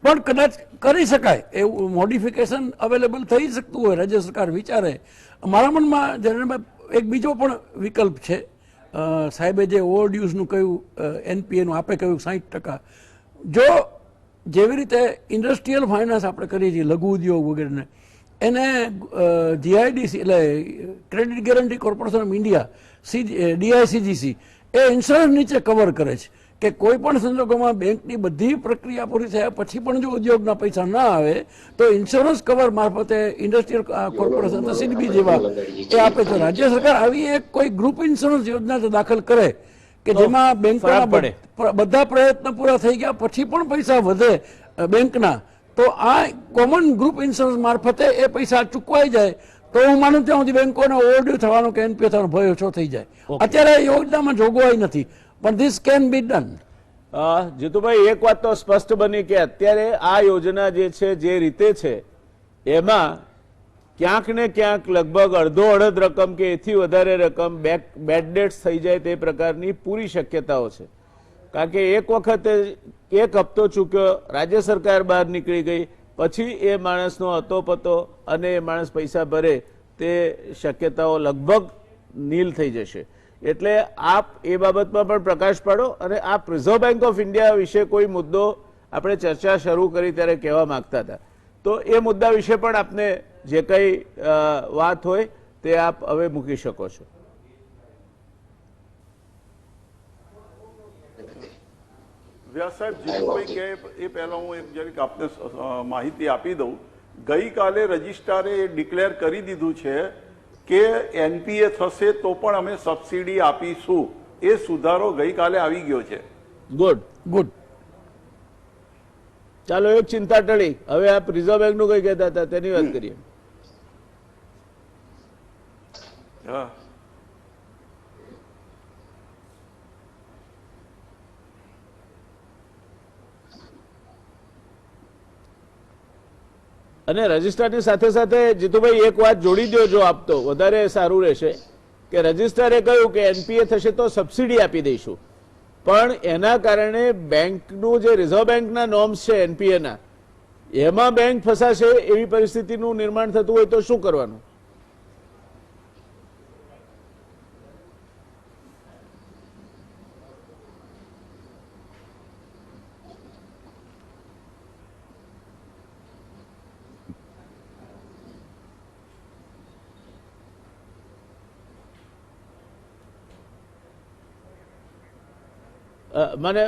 [SPEAKER 2] પણ કદાચ કરી શકાય એવું મોડિફિકેશન અવેલેબલ થઈ શકતું હોય, રાજ્ય સરકાર વિચારે. મારા મનમાં જનરલમાં એક બીજો પણ વિકલ્પ છે. સાહેબે જે ઓવરડ્યુઝનું કહ્યું, એનપીએનું આપે કહ્યું 60%, જો જેવી રીતે ઇન્ડસ્ટ્રીયલ ફાઇનાન્સ આપણે કરીએ છીએ લઘુ ઉદ્યોગ વગેરેને, એને જીઆઈડીસી એટલે credit guarantee corporation of India DICGC A insurance નીચે કવર કરે છે કે કોઈ પણ સંજોગોમાં બેંકની બધી પ્રક્રિયા પૂરી થયા પછી પણ જો ઉદ્યોગના પૈસા ના આવે તો ઇન્સ્યોરન્સ કવર મારફતે ઇન્ડસ્ટ્રીયલ કોર્પોરેશન સીડીબી જેવા એ આપે છે. રાજ્ય સરકાર આવી એક કોઈ ગ્રુપ ઇન્સ્યોરન્સ યોજના જો દાખલ કરે કે જેમાં બેંકોના
[SPEAKER 1] પડે.
[SPEAKER 2] બધા પ્રયત્ન પૂરા થઈ ગયા પછી પણ પૈસા વધે બેંકના, તો આ કોમન ગ્રુપ ઇન્સ્યોરન્સ મારફતે એ પૈસા ચૂકવાઈ જાય તો હું માનું ત્યાં સુધી બેંકોને ઓવરડ્યુ થવાનો કે એનપીએ થવાનો ભય ઓછો થઈ જાય. અત્યારે એ યોજનામાં જોગવાઈ નથી, પણ this can be done.
[SPEAKER 1] Jitubhai, એક વાત તો સ્પષ્ટ બની કે અત્યારે આ યોજના જે છે જે રીતે છે એમાં ક્યાંક ને ક્યાંક લગભગ અડધો-અડધ રકમ કે એથી વધારે રકમ બેડ ડેટ્સ થઈ જાય તે પ્રકારની પૂરી શક્યતાઓ છે. કારણ કે એક વખતે એક હપ્તો ચૂક્યો, રાજ્ય સરકાર બહાર નીકળી ગઈ, પછી એ માણસનો અતોપતો અને એ માણસ પૈસા ભરે તે શક્યતાઓ લગભગ નીલ થઈ જશે. એટલે આપ એ બાબતમાં પણ પ્રકાશ પાડો, અને આપ રિઝર્વ બેંક ઓફ ઇન્ડિયા વિશે કોઈ મુદ્દો આપણે ચર્ચા શરૂ કરી ત્યારે કહેવા માંગતા હતા, તો એ મુદ્દા વિશે પણ આપને જે કંઈ વાત હોય તે આપ હવે મૂકી શકો છો.
[SPEAKER 5] વ્યાસ સાહેબ, જીતુભાઈ કે એ પહેલા હું એક જરીક આપને માહિતી આપી દઉં. ગઈકાલે રજિસ્ટ્રારે ડિક્લેર કરી દીધું છે કે એનપીએ થશે તો પણ અમે સબસિડી આપીશું. એ સુધારો ગઈકાલે આવી ગયો છે.
[SPEAKER 1] Good
[SPEAKER 2] good.
[SPEAKER 1] ચાલો, એક ચિંતા ટળી. હવે આપ રિઝર્વ બેંકનું કંઈ કહેતા હતા તેની વાત કરીએ.
[SPEAKER 5] હા,
[SPEAKER 1] અને રજિસ્ટ્રારની સાથે સાથે જીતુભાઈ એક વાત જોડી દો જો આપતો વધારે સારું રહેશે કે રજિસ્ટ્રારે કહ્યું કે એનપીએ થશે તો સબસિડી આપી દઈશું, પણ એના કારણે બેંકનું જે રિઝર્વ બેંકના નોર્મ્સ છે એનપીએના એમાં બેંક ફસાશે એવી પરિસ્થિતિનું નિર્માણ થતું હોય તો શું કરવાનું?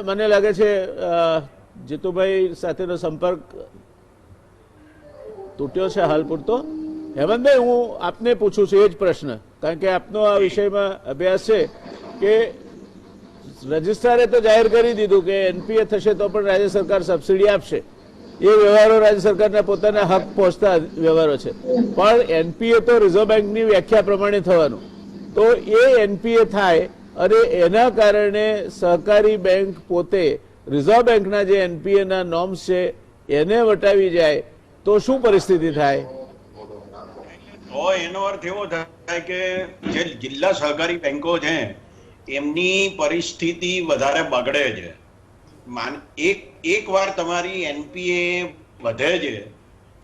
[SPEAKER 1] મને લાગે છે જીતુભાઈ સાથેનો સંપર્ક તૂટ્યો છે હાલ પૂરતો. હેમંતભાઈ, હું આપને પૂછું છું એ જ પ્રશ્ન, કારણ કે આપનો આ વિષયમાં અભ્યાસ છે કે રજિસ્ટ્રારે તો જાહેર કરી દીધું કે એનપીએ થશે તો પણ રાજ્ય સરકાર સબસિડી આપશે. એ વ્યવહારો રાજ્ય સરકારના પોતાના હક પહોંચતા વ્યવહારો છે, પણ એનપીએ તો રિઝર્વ બેંકની વ્યાખ્યા પ્રમાણે થવાનું. તો એ એનપીએ થાય અને એના કારણે સહકારી બેંક પોતે રિઝર્વ બેંકના જે એનપીએના નોર્મ્સ છે એને વટાવી જાય તો શું પરિસ્થિતિ થાય?
[SPEAKER 6] તો એનો અર્થ એવો થાય કે જે જિલ્લા સહકારી બેંકો છે એમની પરિસ્થિતિ વધારે બગડે છે. એક વાર તમારી એનપીએ વધે છે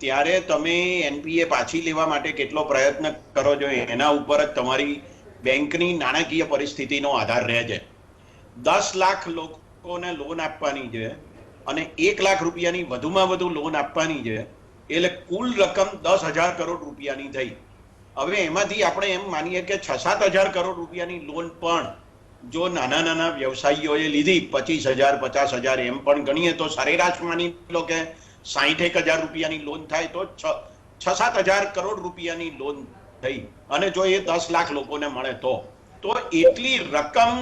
[SPEAKER 6] ત્યારે તમે એનપીએ પાછી લેવા માટે કેટલો પ્રયત્ન કરો છો એના ઉપર જ તમારી બેંકની નાણાકીય પરિસ્થિતિનો આધાર રહે છે. 10 લાખ લોકોને લોન આપવાની છે અને 1 લાખ રૂપિયાની વધુમાં વધુ લોન આપવાની છે, એટલે કુલ રકમ 10,000 કરોડ રૂપિયાની થઈ. હવે એમાંથી આપણે એમ માનીએ કે 6-7 હજાર કરોડ રૂપિયાની લોન પણ જો નાના નાના વ્યવસાયીઓએ લીધી, 25,000 50,000 એમ પણ ગણીએ તો સરેરાશ માની લો કે 60-1,000 રૂપિયાની લોન થાય તો 6-7 હજાર કરોડ રૂપિયાની લોન થઈ. અને જો એ 10 લાખ લોકોને મળે તો એટલી રકમ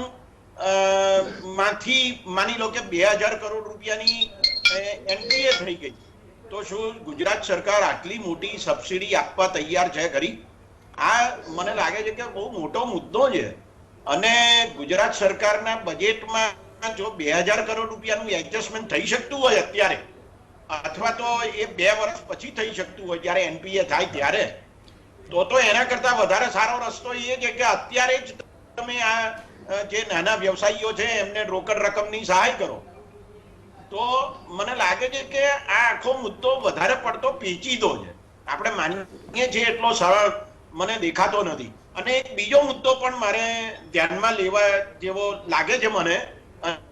[SPEAKER 6] માંથી માની લો કે 2,000 કરોડ રૂપિયાની એનપીએ થઈ ગઈ. તો શું ગુજરાત સરકાર આટલી મોટી સબસિડી આપવા તૈયાર છે ખરી? આ મને લાગે છે કે બહુ મોટો મુદ્દો છે. અને ગુજરાત સરકારના બજેટમાં જો 2,000 કરોડ રૂપિયાનું એડજસ્ટમેન્ટ થઈ શકતું હોય અત્યારે, અથવા તો એ 2 વર્ષ પછી થઈ શકતું હોય જ્યારે એનપીએ થાય ત્યારે, તો એના કરતા વધારે સારો રસ્તો એ છે કે અત્યારે જ તમે આ જે નાના વ્યવસાયીઓ છે એમને રોકડ રકમની સહાય કરો. તો મને લાગે છે કે આ આખો મુદ્દો વધારે પડતો પેચીદો છે. આપણે માનીએ છીએ એટલો સરળ મને દેખાતો નથી. અને એક બીજો મુદ્દો પણ મારે ધ્યાનમાં લેવા જેવો લાગે છે મને,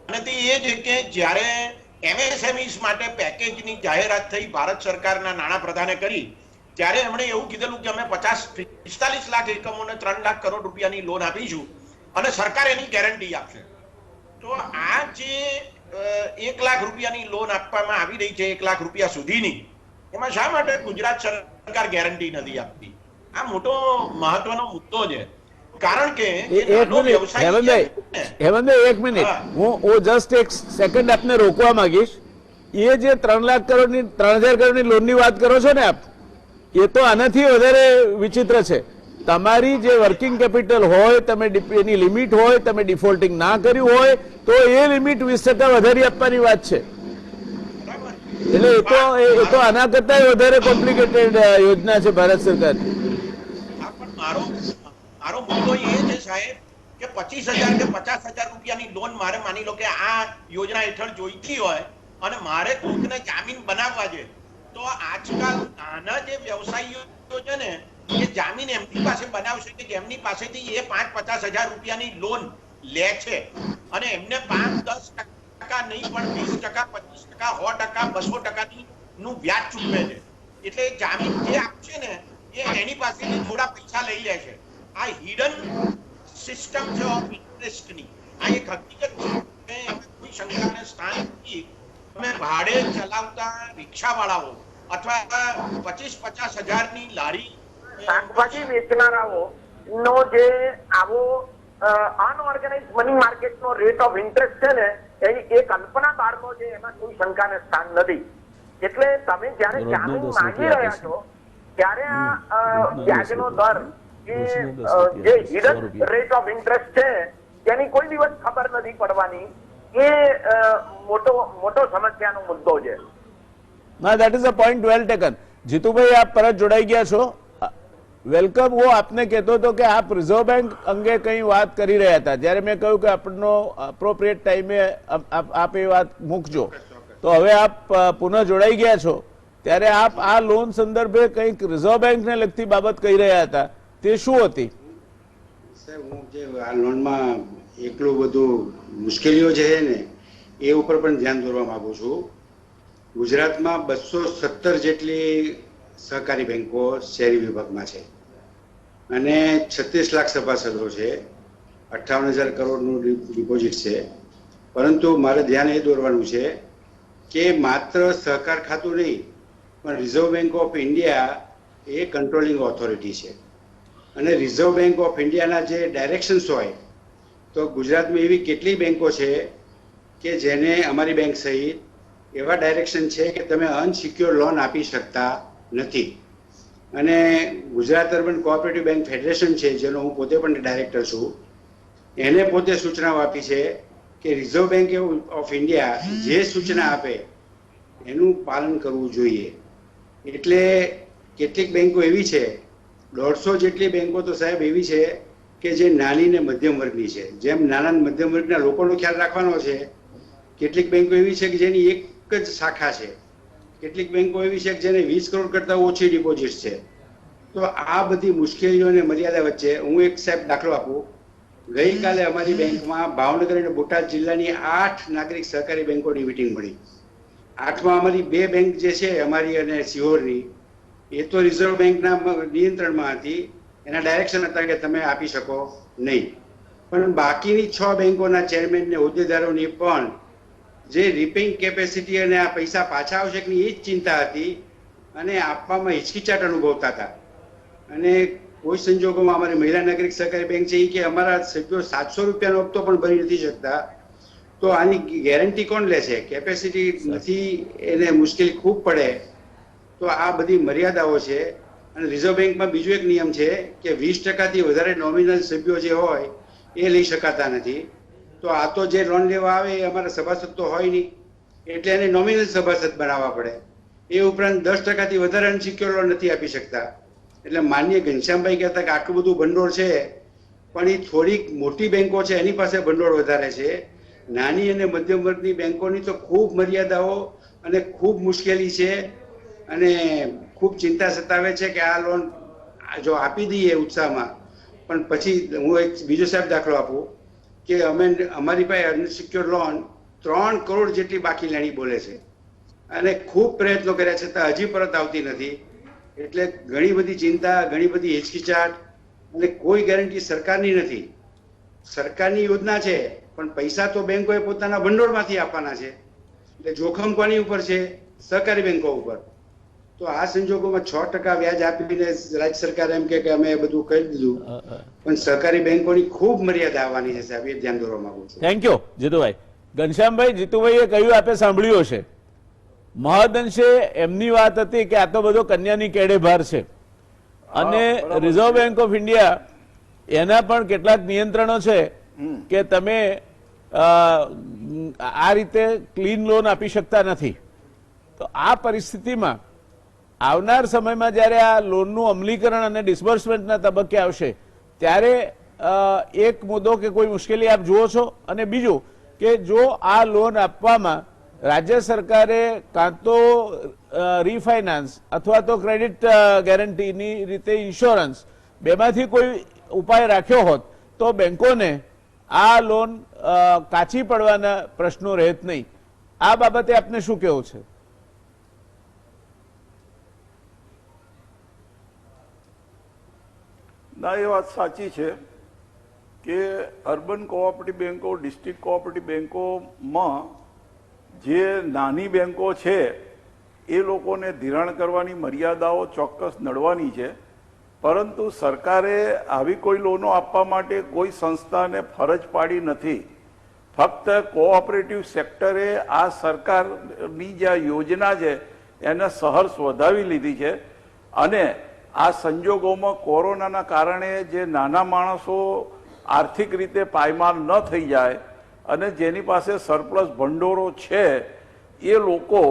[SPEAKER 6] અને તે એ છે કે જ્યારે એમએસએમઈસ માટે પેકેજની જાહેરાત થઈ, ભારત સરકારના નાણાં પ્રધાને કરી, ત્યારે એમણે એવું કીધેલું કે અમે 45 લાખ એકમોને 3 લાખ કરોડ રૂપિયાની લોન આપીશું અને સરકાર એની ગેરંટી આપશે. તો આ જે 1 લાખ રૂપિયાની લોન આપવામાં આવી રહી છે, 1 લાખ રૂપિયા સુધીની, એમાં શા માટે ગુજરાત સરકાર ગેરંટી નથી આપતી? આ મોટો મહત્વનો મુદ્દો છે. કારણ કે
[SPEAKER 1] હેમંતભાઈ 1 મિનિટ, હું જસ્ટ 1 સેકન્ડ આપને રોકવા માંગીશ. એ જે 3 લાખ કરોડની 3,000 કરોડની લોનની વાત કરો છો ને આપ, એ તો આનાથી વધારે વિચિત્ર છે. તમારી જે વર્કિંગ કેપિટલ હોય, તમે એની લિમિટ હોય, તમે ડિફોલ્ટિંગ ના કર્યું હોય તો એ લિમિટ 20% વધારી આપવાની વાત છે. એટલે એ તો આના કરતા વધારે કોમ્પ્લિકેટેડ યોજના છે ભારત સરકાર.
[SPEAKER 6] મારો મુદ્દો એ છે સાહેબ કે 25,000 કે 50,000 રૂપિયાની લોન મારે માની લો કે આ યોજના હેઠળ જોઈતી હોય અને મારે કોઈકને જામીન બનાવવા છે, તો આજકાલ નાના જે વ્યવસાયીઓ છે ને એ જામીન એમની પાસે બનાવશે કે જેમની પાસેથી એ 5-50 હજાર રૂપિયાની લોન લે છે અને એમને 5-10% નહીં પણ 20%, 25%, 100%, 200% વ્યાજ ચૂકવે છે. એટલે જામીન જે આપશે ને એ એની પાસેથી થોડા પૈસા લઈ લે છે. આ હિડન સિસ્ટમ છે ઓફ ઇન્ટરેસ્ટની. આ એક હકીકત છે, કોઈ શંકાને સ્થાન નથી. તમે ભાડે ચલાવતા રિક્ષાવાળાઓ અથવા 25-50 હજારની લારી
[SPEAKER 7] શાકભાજી વેચનારાઓ નો જે આવો અનઓર્ગેનાઇઝ મની માર્કેટ નો રેટ ઓફ ઇન્ટરેસ્ટ છે ને, એ કલ્પના બહારનો છે, એમાં કોઈ શંકાને સ્થાન નથી. એટલે તમે જયારે જામીન માંગી રહ્યા છો ત્યારે આ વ્યાજનો દર જે હિડન રેટ ઓફ ઇન્ટરેસ્ટ છે તેની કોઈ દિવસ ખબર નથી પડવાની. એ મોટો સમસ્યાનો મુદ્દો છે.
[SPEAKER 1] ના, that is a point well taken. Jitubhai, આપ પરત જોડાઈ ગયા છો, વેલકમ. હું આપને કહેતો હતો કે આપ રિઝર્વ બેંક અંગે કંઈ વાત કરી રહ્યા હતા, જ્યારે મેં કહ્યું કે આપણનો અપ્રોપ્રિએટ ટાઈમે આપ એ વાત મૂકજો, તો હવે આપ પુનઃ જોડાઈ ગયા છો, ત્યારે આપ આ લોન સંદર્ભે કંઈક રિઝર્વ બેંકને લગતી બાબત કહી રહ્યા હતા, તે શું હતી?
[SPEAKER 4] સાહેબ, હું જે આ લોનમાં એટલું બધું મુશ્કેલીઓ છે ને એ ઉપર પણ ધ્યાન દોરવા માંગુ છું. ગુજરાતમાં 217 જેટલી સહકારી બેંકો શહેરી વિભાગમાં છે અને 36 લાખ સભાસદો છે, 58,000 કરોડનું ડિપોઝિટ છે. પરંતુ મારે ધ્યાન એ દોરવાનું છે કે માત્ર સહકાર ખાતું નહીં પણ reserve bank of India A controlling authority છે અને રિઝર્વ બેંક ઓફ ઇન્ડિયાના જે ડાયરેક્શન્સ હોય, તો ગુજરાતમાં એવી કેટલી બેંકો છે કે જેને અમારી બેંક સહિત એવા ડાયરેક્શન છે કે તમે અનસિક્યોર લોન આપી શકતા નથી. અને Gujarat urban cooperative bank federation છે, જેનો હું પોતે પણ ડાયરેક્ટર છું, એને પોતે સૂચનાઓ આપી છે કે રિઝર્વ બેંક ઓફ ઇન્ડિયા જે સૂચના આપે એનું પાલન કરવું જોઈએ. એટલે કેટલીક બેંકો એવી છે, 150 જેટલી બેંકો તો સાહેબ એવી છે કે જે નાની ને મધ્યમ વર્ગની છે. જેમ નાના મધ્યમ વર્ગના લોકોનો ખ્યાલ રાખવાનો છે, કેટલીક બેંકો એવી છે કે જેની એક જ શાખા છે, કેટલીક બેંકો એવી છે કે જેને 20 કરોડ કરતાં ઓછી ડિપોઝિટ છે. તો આ બધી મુશ્કેલીઓ અને મર્યાદા વચ્ચે હું એક સાહેબ દાખલો આપું. ગઈકાલે અમારી બેંકમાં ભાવનગર અને બોટાદ જિલ્લાની 8 નાગરિક સહકારી બેંકોની મીટિંગ મળી આઠમાં અમારી 2 બેંક જે છે અમારી અને સિહોરની, એ તો રિઝર્વ બેંકના નિયંત્રણમાં હતી, એના ડાયરેક્શન હતા કે તમે આપી શકો નહીં. પણ બાકીની 6 બેંકોના ચેરમેન ને હોદ્દેદારોની પણ જે રિપેઇંગ કેપેસિટી અને આ પૈસા પાછા આવશે કે નહીં એ જ ચિંતા હતી અને આપવામાં હિચકિચાટ અનુભવતા હતા. અને કોઈ સંજોગોમાં અમારી મહિલા નાગરિક સહકારી બેંક છે એ કે અમારા સભ્યો 700 રૂપિયાનો હપ્તો પણ ભરી નથી શકતા, તો આની ગેરંટી કોણ લે છે? કેપેસિટી નથી, એને મુશ્કેલી ખૂબ પડે. તો આ બધી મર્યાદાઓ છે. અને રિઝર્વ બેંકમાં બીજો એક નિયમ છે કે 20%થી વધારે નોમિનલ સભ્યો જે હોય એ લઈ શકાતા નથી. તો આ તો જે લોન લેવા આવે એ અમારા સભાસદ તો હોય નહીં, એટલે એને નોમિનલ સભાસદ બનાવવા પડે. એ ઉપરાંત 10%થી વધારે અનસિક્યોર લોન નથી આપી શકતા. એટલે માનનીય ઘનશ્યામભાઈ કહેતા કે આટલું બધું ભંડોળ છે, પણ એ થોડીક મોટી બેંકો છે એની પાસે ભંડોળ વધારે છે. નાની અને મધ્યમ વર્ગની બેંકોની તો ખૂબ મર્યાદાઓ અને ખૂબ મુશ્કેલી છે અને ખૂબ ચિંતા સતાવે છે કે આ લોન જો આપી દઈએ ઉત્સાહમાં, પણ પછી હું એક બીજો સાહેબ દાખલો આપું કે અમારી પાસે અનસિક્યોર લોન 3 કરોડ જેટલી બાકી લેણી બોલે છે અને ખૂબ પ્રયત્નો કર્યા છતાં હજી પરત આવતી નથી. એટલે ઘણી બધી ચિંતા, ઘણી બધી હિચકિચાટ અને કોઈ ગેરંટી સરકારની નથી. સરકારની યોજના છે પણ પૈસા તો બેંકોએ પોતાના ભંડોળમાંથી આપવાના છે. એટલે જોખમ કોની ઉપર છે? સહકારી બેંકો ઉપર. તો આ સંજોગોમાં 6% વ્યાજ આપીને રાજ્ય સરકાર એમ કે અમે બધું કરી દીધું, પણ સહકારી બેંકોની ખૂબ મર્યાદા આવવાની છે સાહેબ, એ ધ્યાન દોરવા માંગુ છું.
[SPEAKER 1] Thank you Jitubhai. ઘનશ્યામભાઈ, જીતુભાઈએ કહ્યું, આપે સાંભળ્યું હશે, મહદઅંશે એમની વાત હતી કે આ તો બધો કન્યાની કેડે ભાર છે અને રિઝર્વ બેંક ઓફ ઇન્ડિયા એના પણ કેટલાક નિયંત્રણો છે કે તમે આ રીતે ક્લીન લોન આપી શકતા નથી. તો આ પરિસ્થિતિમાં આવનાર સમયમાં જ્યારે આ લોનનું અમલીકરણ અને ડિસ્બર્સમેન્ટના તબક્કે આવશે ત્યારે એક મુદ્દો કે કોઈ મુશ્કેલી આપ જુઓ છો? અને બીજું કે જો આ લોન આપવામાં રાજ્ય સરકારે કાં તો રીફાઇનાન્સ અથવા તો ક્રેડિટ ગેરંટીની રીતે ઇન્સ્યોરન્સ, બેમાંથી કોઈ ઉપાય રાખ્યો હોત તો બેંકોને આ લોન કાચી પડવાના પ્રશ્નો રહેત નહીં. આ બાબતે આપને શું કહેવું છે?
[SPEAKER 5] ના, એ વાત સાચી છે કે અર્બન કોઓપરેટિવ બેંકો, ડિસ્ટ્રિક્ટ કોઓપરેટિવ બેંકોમાં જે નાની બેંકો છે એ લોકોને ધિરાણ કરવાની મર્યાદાઓ ચોક્કસ નડવાની છે. પરંતુ સરકારે આવી કોઈ લોનો આપવા માટે કોઈ સંસ્થાને ફરજ પાડી નથી. ફક્ત કોઓપરેટિવ સેક્ટરે આ સરકારની જે યોજના છે એને સહર્ષ વધાવી લીધી છે. અને આ સંજોગોમાં કોરોનાના કારણે જે નાના માણસો આર્થિક રીતે પાયમાલ ન થઈ જાય અને જેની પાસે સરપ્લસ ભંડોળો છે એ લોકો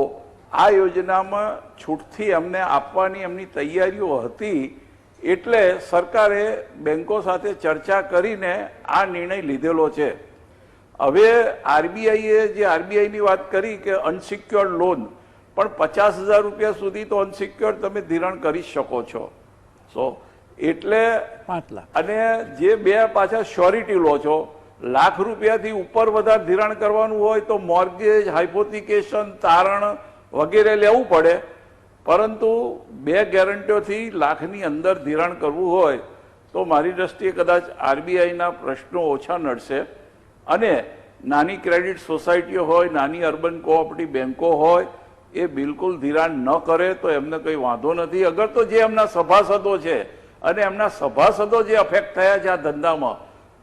[SPEAKER 5] આ યોજનામાં છૂટથી એમને આપવાની એમની તૈયારીઓ હતી. એટલે સરકારે બેંકો સાથે ચર્ચા કરીને આ નિર્ણય લીધેલો છે. હવે આરબીઆઈએ જે આરબીઆઈની વાત કરી કે અનસિક્યોર્ડ લોન, પણ 50,000 રૂપિયા સુધી તો અનસિક્યોર્ડ તમે ધિરાણ કરી શકો છો. એટલે
[SPEAKER 2] 5 લાખ
[SPEAKER 5] અને જે બે પાછા શ્યોરિટી લો છો, લાખ રૂપિયાથી ઉપર વધારે ધિરાણ કરવાનું હોય તો મોર્ગેજ, હાઇપોથિકેશન, તારણ વગેરે લેવું પડે. પરંતુ 2 ગેરંટીઓથી લાખની અંદર ધિરાણ કરવું હોય તો મારી દ્રષ્ટિએ કદાચ આરબીઆઈના પ્રશ્નો ઓછા નડશે. અને નાની ક્રેડિટ સોસાયટીઓ હોય, નાની અર્બન કોઓપરેટિવ બેંકો હોય, એ બિલકુલ ધિરાણ ન કરે તો એમને કંઈ વાંધો નથી. અગર તો જે એમના સભાસદો છે અને એમના સભાસદો જે અફેક્ટ થયા છે આ ધંધામાં,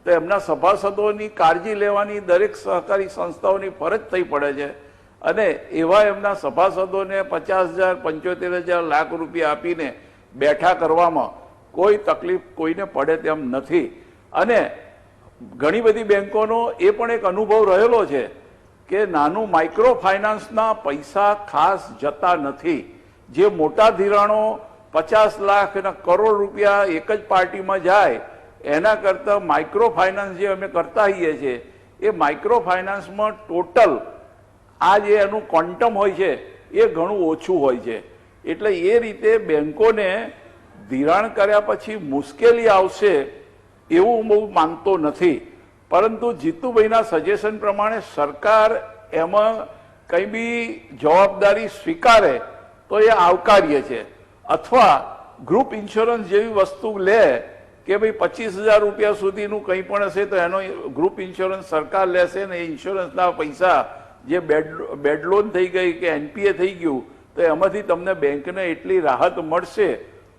[SPEAKER 5] તો એમના સભાસદોની કાળજી લેવાની દરેક સહકારી સંસ્થાઓની ફરજ થઈ પડે છે. અને એવા એમના સભાસદોને 50,000, 75,000, લાખ રૂપિયા આપીને બેઠા કરવામાં કોઈ તકલીફ કોઈને પડે તેમ નથી. અને ઘણી બધી બેંકોનો એ પણ એક અનુભવ રહેલો છે કે નાનું માઇક્રો ફાઇનાન્સના પૈસા ખાસ જતા નથી. જે મોટા ધિરાણો 50 લાખ અને કરોડ રૂપિયા એક જ પાર્ટીમાં જાય એના કરતાં માઇક્રો ફાઇનાન્સ જે અમે કરતા હોઈએ છીએ એ માઇક્રો ફાઇનાન્સમાં ટોટલ આ જે એનું ક્વોન્ટમ હોય છે એ ઘણું ઓછું હોય છે. એટલે એ રીતે બેંકોને ધિરાણ કર્યા પછી મુશ્કેલી આવશે એવું હું બહુ માનતો નથી. પરંતુ જીતુભાઈના સજેશન પ્રમાણે સરકાર એમાં કંઈ બી જવાબદારી સ્વીકારે તો એ આવકાર્ય છે, અથવા ગ્રુપ ઇન્સ્યોરન્સ જેવી વસ્તુ લે કે ભાઈ 25,000 રૂપિયા સુધીનું કંઈ પણ હશે તો એનો ગ્રુપ ઇન્સ્યોરન્સ સરકાર લેશે ને એ ઇન્સ્યોરન્સના પૈસા જે બેડ લોન થઈ ગઈ કે એનપીએ થઈ ગયું તો એમાંથી તમને બેંકને એટલી રાહત મળશે,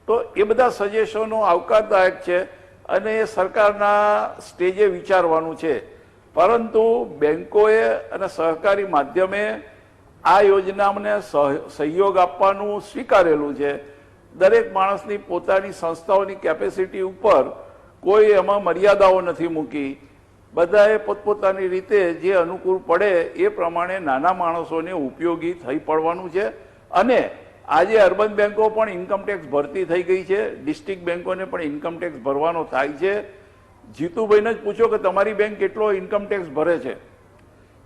[SPEAKER 5] તો એ બધા સજેશનો આવકારદાયક છે અને એ સરકારના સ્ટેજે વિચારવાનું છે. પરંતુ બેંકોએ અને સહકારી માધ્યમે આ યોજનાને સહયોગ આપવાનું સ્વીકારેલું છે. દરેક માણસની પોતાની સંસ્થાઓની કેપેસિટી ઉપર કોઈ એમાં મર્યાદાઓ નથી મૂકી. બધાએ પોતપોતાની રીતે જે અનુકૂળ પડે એ પ્રમાણે નાના માણસોને ઉપયોગી થઈ પડવાનું છે. અને આજે અર્બન બેંકો પણ ઇન્કમટેક્સ ભરતી થઈ ગઈ છે, ડિસ્ટ્રિક્ટ બેંકોને પણ ઇન્કમટેક્સ ભરવાનો થાય છે. જીતુભાઈને જ પૂછો કે તમારી બેંક કેટલો ઇન્કમટેક્સ ભરે છે,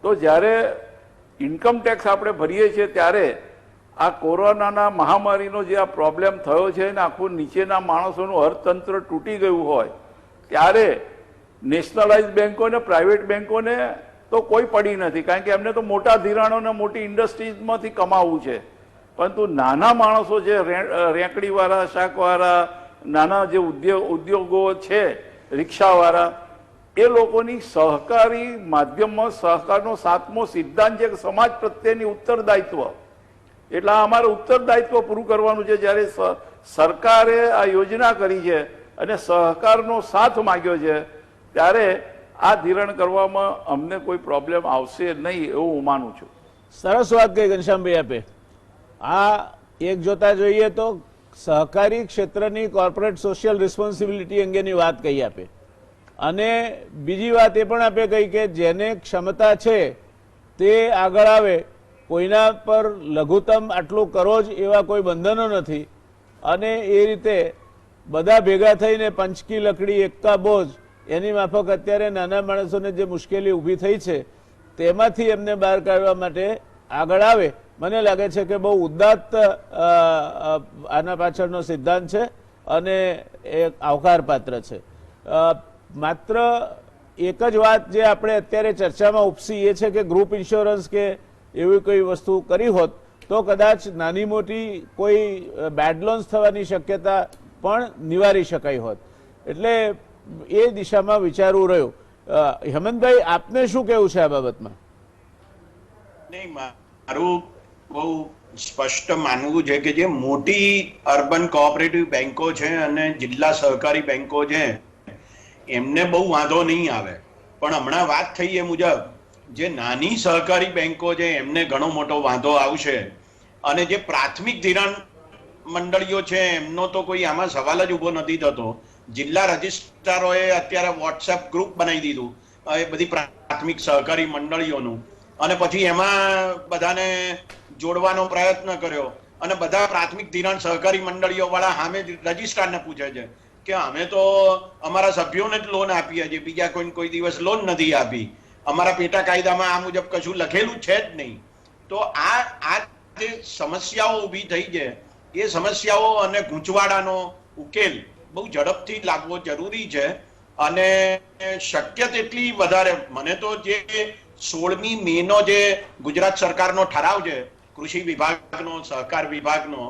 [SPEAKER 5] તો જ્યારે ઇન્કમટેક્સ આપણે ભરીએ છીએ ત્યારે આ કોરોનાના મહામારીનો જે આ પ્રોબ્લેમ થયો છે ને આખું નીચેના માણસોનું અર્થતંત્ર તૂટી ગયું હોય ત્યારે નેશનલાઇઝ બેંકોને પ્રાઇવેટ બેંકોને તો કોઈ પડી નથી, કારણ કે એમને તો મોટા ધિરાણોને મોટી ઇન્ડસ્ટ્રીઝમાંથી કમાવવું છે. પરંતુ નાના માણસો જે રેંકડીવાળા, શાકવાળા, નાના જે ઉદ્યોગો છે, રિક્ષાવાળા, એ લોકોની સહકારી માધ્યમમાં સહકારનો 7મો સિદ્ધાંત છે કે સમાજ પ્રત્યેની ઉત્તરદાયિત્વ. એટલે અમારે ઉત્તરદાયિત્વ પૂરું કરવાનું છે. જ્યારે સરકારે આ યોજના કરી છે અને સહકારનો સાથ માંગ્યો છે ત્યારે આ ધિરાણ કરવામાં અમને કોઈ પ્રોબ્લેમ આવશે નહીં એવું હું માનું છું.
[SPEAKER 1] સરસ વાત કહી ઘનશ્યામભાઈ આપે. આ એક જોતા જોઈએ તો સહકારી ક્ષેત્રની કોર્પોરેટ સોશિયલ રિસ્પોન્સિબિલિટી અંગેની વાત કહી આપે, અને બીજી વાત એ પણ આપે કહી કે જેને ક્ષમતા છે તે આગળ આવે, કોઈના પર લઘુત્તમ આટલું કરો જ એવા કોઈ બંધનો નથી, અને એ રીતે બધા ભેગા થઈને પંચકી લકડી એકા બોજ એની માફક અત્યારે નાના માણસોને જે મુશ્કેલી ઊભી થઈ છે તેમાંથી એમને બહાર કાઢવા માટે આગળ આવે. મને લાગે છે કે બહુ ઉદાત્ત આના પાછળનો સિદ્ધાંત છે અને એ આવકાર પાત્ર છે. માત્ર એક જ વાત જે આપણે અત્યારે ચર્ચામાં ઉપસી એ છે કે ગ્રુપ ઇન્સ્યોરન્સ કે એવી કોઈ વસ્તુ કરી હોત તો કદાચ નાની મોટી કોઈ બેડ લોન્સ થવાની શક્યતા પણ નિવારી શકાઈ હોત. એટલે એ દિશામાં વિચારવું રહ્યું. હેમંતભાઈ, આપને શું કહેવું છે આ બાબતમાં?
[SPEAKER 6] નહીં, મારું બહુ સ્પષ્ટ માનવું છે કે જે મોટી અર્બન કોઓપરેટિવ બેંકો છે અને જિલ્લા સહકારી બેંકો છે એમને બહુ વાંધો નહીં આવે, પણ હમણાં વાત થઈ એ મુજબ જે નાની સહકારી બેંકો છે એમને ઘણો મોટો વાંધો આવશે. અને જે પ્રાથમિક ધિરાણ મંડળીઓ છે એમનો તો કોઈ આમાં સવાલ જ ઉભો નથી થતો. જિલ્લા રજિસ્ટ્રારોએ અત્યારે વોટ્સએપ ગ્રુપ બનાવી દીધું એ બધી પ્રાથમિક સહકારી મંડળીઓનું, અને પછી એમાં બધાને જોડવાનો પ્રયત્ન કર્યો અને બધા પ્રાથમિક ધિરાણ સહકારી મંડળીઓ વાળા સામે રજિસ્ટ્રારને પૂછે છે કે અમે તો અમારા સભ્યોને જ લોન આપીએ છીએ, બીજા કોઈને કોઈ દિવસ લોન નથી આપી, અમારા પેટા કાયદામાં આ મુજબ કશું લખેલું છે જ નહીં. તો આ જે સમસ્યાઓ ઊભી થઈ છે એ સમસ્યાઓ અને ગૂંચવાડાનો ઉકેલ બહુ ઝડપથી લાવવો જરૂરી છે. અને શક્ય તેટલી વધારે મને તો જે 16મી મેનો જે ગુજરાત સરકારનો ઠરાવ છે કૃષિ વિભાગનો, સહકાર વિભાગનો,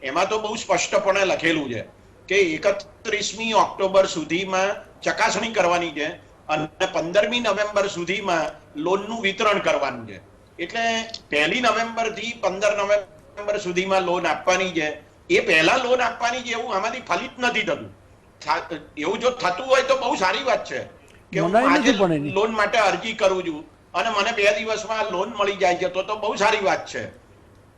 [SPEAKER 6] એમાં તો બહુ સ્પષ્ટપણે લખેલું છે કે 31મી ઓક્ટોબર સુધીમાં ચકાસણી કરવાની છે અને 15મી નવેમ્બર સુધીમાં લોનનું વિતરણ કરવાનું છે. એટલે 1 નવેમ્બર થી 15 નવેમ્બર સુધીમાં લોન આપવાની છે. એ પહેલા લોન આપવાની છે એવું આમાંથી ફલિત નથી થતું. એવું જો થતું હોય તો બહુ સારી વાત છે કે હું આજે લોન માટે અરજી કરું છું અને મને 2 દિવસમાં લોન મળી જાય છે તો બહુ સારી વાત છે.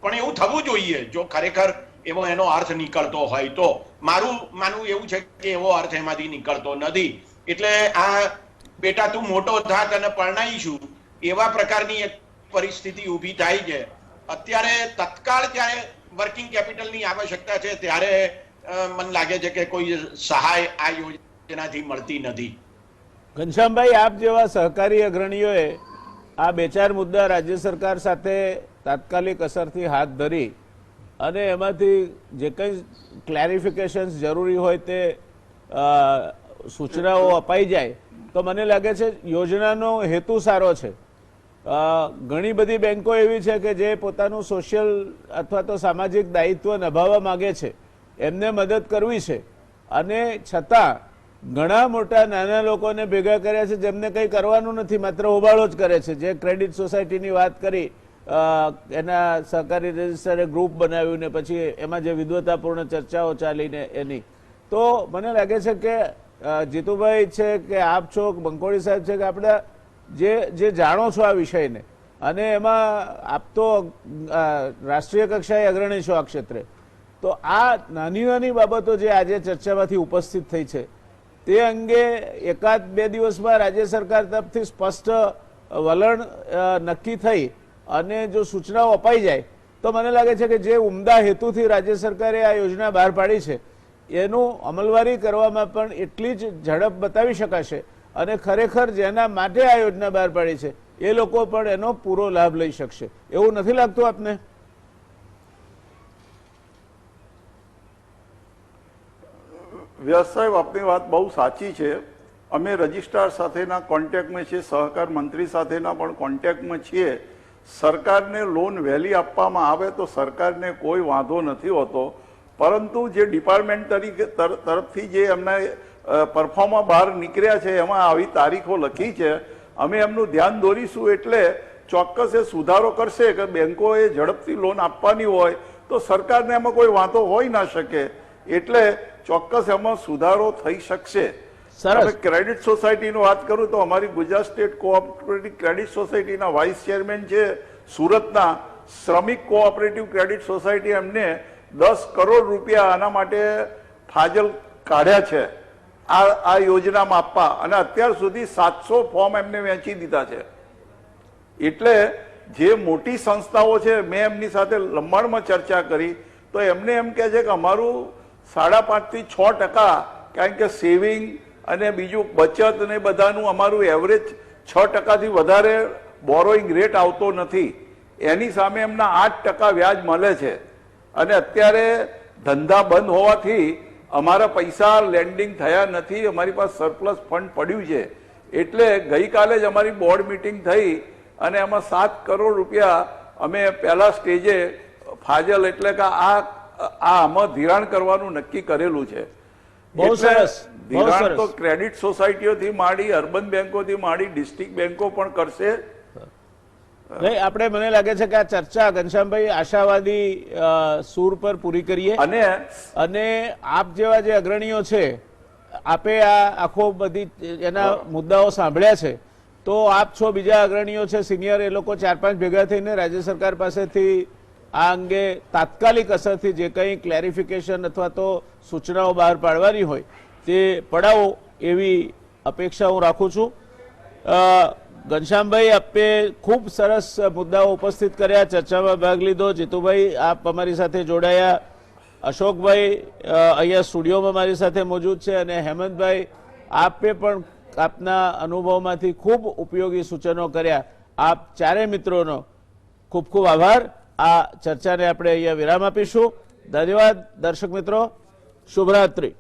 [SPEAKER 6] પણ એવું થવું જોઈએ જો ખરેખર એવો એનો અર્થ નીકળતો હોય તો. મારું માનવું એવું છે કે એવો અર્થ એમાંથી નીકળતો નથી. એટલે આ બેટા તું મોટો થાત અને પરણાઈશું એવા પ્રકારની એક પરિસ્થિતિ ઊભી થાય છે. અત્યારે તત્કાળ જ્યારે વર્કિંગ કેપિટલની આવશ્યકતા છે ત્યારે મને લાગે છે કે કોઈ સહાય આ યોજનાથી મળતી નથી.
[SPEAKER 1] ઘનશ્યામભાઈ, આપ જેવા સહકારી અગ્રણીઓએ આ 2-4 મુદ્દા રાજ્ય સરકાર સાથે તાત્કાલિક અસરથી હાથ ધરી અને એમાંથી જે કંઈ ક્લેરિફિકેશન્સ જરૂરી હોય તે સૂચનાઓ અપાઈ જાય તો મને લાગે છે યોજનાનો હેતુ સારો છે, ઘણી બધી બેંકો એવી છે કે જે પોતાનું સોશિયલ અથવા તો સામાજિક દાયિત્વ નિભાવવા માંગે છે, એમને મદદ કરવી છે, અને છતાં ઘણા મોટા નાના લોકોને ભેગા કર્યા છે જેમને કંઈ કરવાનું નથી, માત્ર હોબાળો જ કરે છે. જે ક્રેડિટ સોસાયટીની વાત કરી, એના સહકારી રજિસ્ટરે ગ્રુપ બનાવ્યું ને પછી એમાં જે વિદ્વતાપૂર્ણ ચર્ચાઓ ચાલીને એની, તો મને લાગે છે કે જીતુભાઈ છે કે આપ છો, બંકોડી સાહેબ છે કે આપણે જે જાણો છો આ વિષયને, અને એમાં આપ તો રાષ્ટ્રીય કક્ષાએ અગ્રણી છો આ ક્ષેત્રે, તો આ નાની નાની બાબતો જે આજે ચર્ચામાંથી ઉપસ્થિત થઈ છે તે અંગે એકાદ બે દિવસમાં રાજ્ય સરકાર તરફથી સ્પષ્ટ વલણ નક્કી થઈ અને જો સૂચનાઓ અપાઈ જાય તો મને લાગે છે કે જે ઉમદા હેતુથી રાજ્ય સરકારે આ યોજના બહાર પાડી છે એનું અમલવારી કરવામાં પણ એટલી જ ઝડપ બતાવી શકાશે, અને ખરેખર જેના માટે આ યોજના બહાર પાડી છે એ લોકો પણ એનો પૂરો લાભ લઈ શકશે. એવું નથી લાગતું આપને?
[SPEAKER 5] વ્યાસ સાહેબ, આપની વાત બહુ સાચી છે. અમે રજિસ્ટ્રાર સાથેના કોન્ટેક્ટમાં છીએ, સહકાર મંત્રી સાથેના પણ કોન્ટેક્ટમાં છીએ. સરકારને લોન વહેલી આપવામાં આવે તો સરકારને કોઈ વાંધો નથી હોતો, પરંતુ જે ડિપાર્ટમેન્ટ તરફથી જે એમના પરફોર્મા બહાર નીકળ્યા છે એમાં આવી તારીખો લખી છે. અમે એમનું ધ્યાન દોરીશું એટલે ચોક્કસ એ સુધારો કરશે કે બેંકોએ ઝડપથી લોન આપવાની હોય તો સરકારને એમાં કોઈ વાંધો હોઈ ના શકે, એટલે ચોક્કસ એમાં સુધારો થઈ શકશે.
[SPEAKER 1] સરસ.
[SPEAKER 5] ક્રેડિટ સોસાયટીની વાત કરું તો અમારી ગુજરાત સ્ટેટ કોઓપરેટિવ ક્રેડિટ સોસાયટીના વાઇસ ચેરમેન છે સુરતના, શ્રમિક કોઓપરેટિવ ક્રેડિટ સોસાયટી, એમને 10 કરોડ રૂપિયા આના માટે ફાજલ કાઢ્યા છે આ યોજનામાં આપવા, અને અત્યાર સુધી 700 ફોર્મ એમને વેચી દીધા છે. એટલે જે મોટી સંસ્થાઓ છે, મેં એમની સાથે લંબાણમાં ચર્ચા કરી તો એમને એમ કહે છે કે અમારું 5.5 થી 6%, કારણ કે સેવિંગ અને બીજું બચત ને બધાનું અમારું એવરેજ 6%થી વધારે બોરોઈંગ રેટ આવતો નથી, એની સામે એમના 8% વ્યાજ મળે છે. અને અત્યારે ધંધા બંધ હોવાથી અમારા પૈસા લેન્ડિંગ થયા નથી, અમારી પાસે સરપ્લસ ફંડ પડ્યું છે. એટલે ગઈકાલે જ અમારી બોર્ડ મીટિંગ થઈ અને એમાં 7 કરોડ રૂપિયા અમે પહેલા સ્ટેજે ફાજલ એટલે કે આમાં ધિરાણ કરવાનું નક્કી કરેલું છે.
[SPEAKER 1] બહુ સરસ.
[SPEAKER 5] ધિરાણ તો ક્રેડિટ સોસાયટીઓથી માંડી, અર્બન બેંકોથી માંડી, ડિસ્ટ્રિક્ટ બેંકો પણ કરશે.
[SPEAKER 1] નહીં, આપણે મને લાગે છે કે આ ચર્ચા ઘનશ્યામભાઈ આશાવાદી સૂર પર પૂરી કરીએ, અને આપ જેવા જે અગ્રણીઓ છે, આપે આ આખો બધી એના મુદ્દાઓ સાંભળ્યા છે, તો આપ છો, બીજા અગ્રણીઓ છે સિનિયર, એ લોકો 4-5 ભેગા થઈને રાજ્ય સરકાર પાસેથી આ અંગે તાત્કાલિક અસરથી જે કંઈ ક્લેરિફિકેશન અથવા તો સૂચનાઓ બહાર પાડવાની હોય તે પડાવો એવી અપેક્ષા હું રાખું છું. ઘનશ્યામભાઈ, આપે ખૂબ સરસ મુદ્દાઓ ઉપસ્થિત કર્યા, ચર્ચામાં ભાગ લીધો. જીતુભાઈ, આપ અમારી સાથે જોડાયા. અશોકભાઈ અહીંયા સ્ટુડિયોમાં મારી સાથે મોજૂદ છે, અને હેમંતભાઈ, આપે પણ આપના અનુભવમાંથી ખૂબ ઉપયોગી સૂચનો કર્યા. આપ ચારે મિત્રોનો ખૂબ ખૂબ આભાર. આ ચર્ચાને આપણે અહીંયા વિરામ આપીશું. ધન્યવાદ દર્શક મિત્રો. શુભરાત્રી.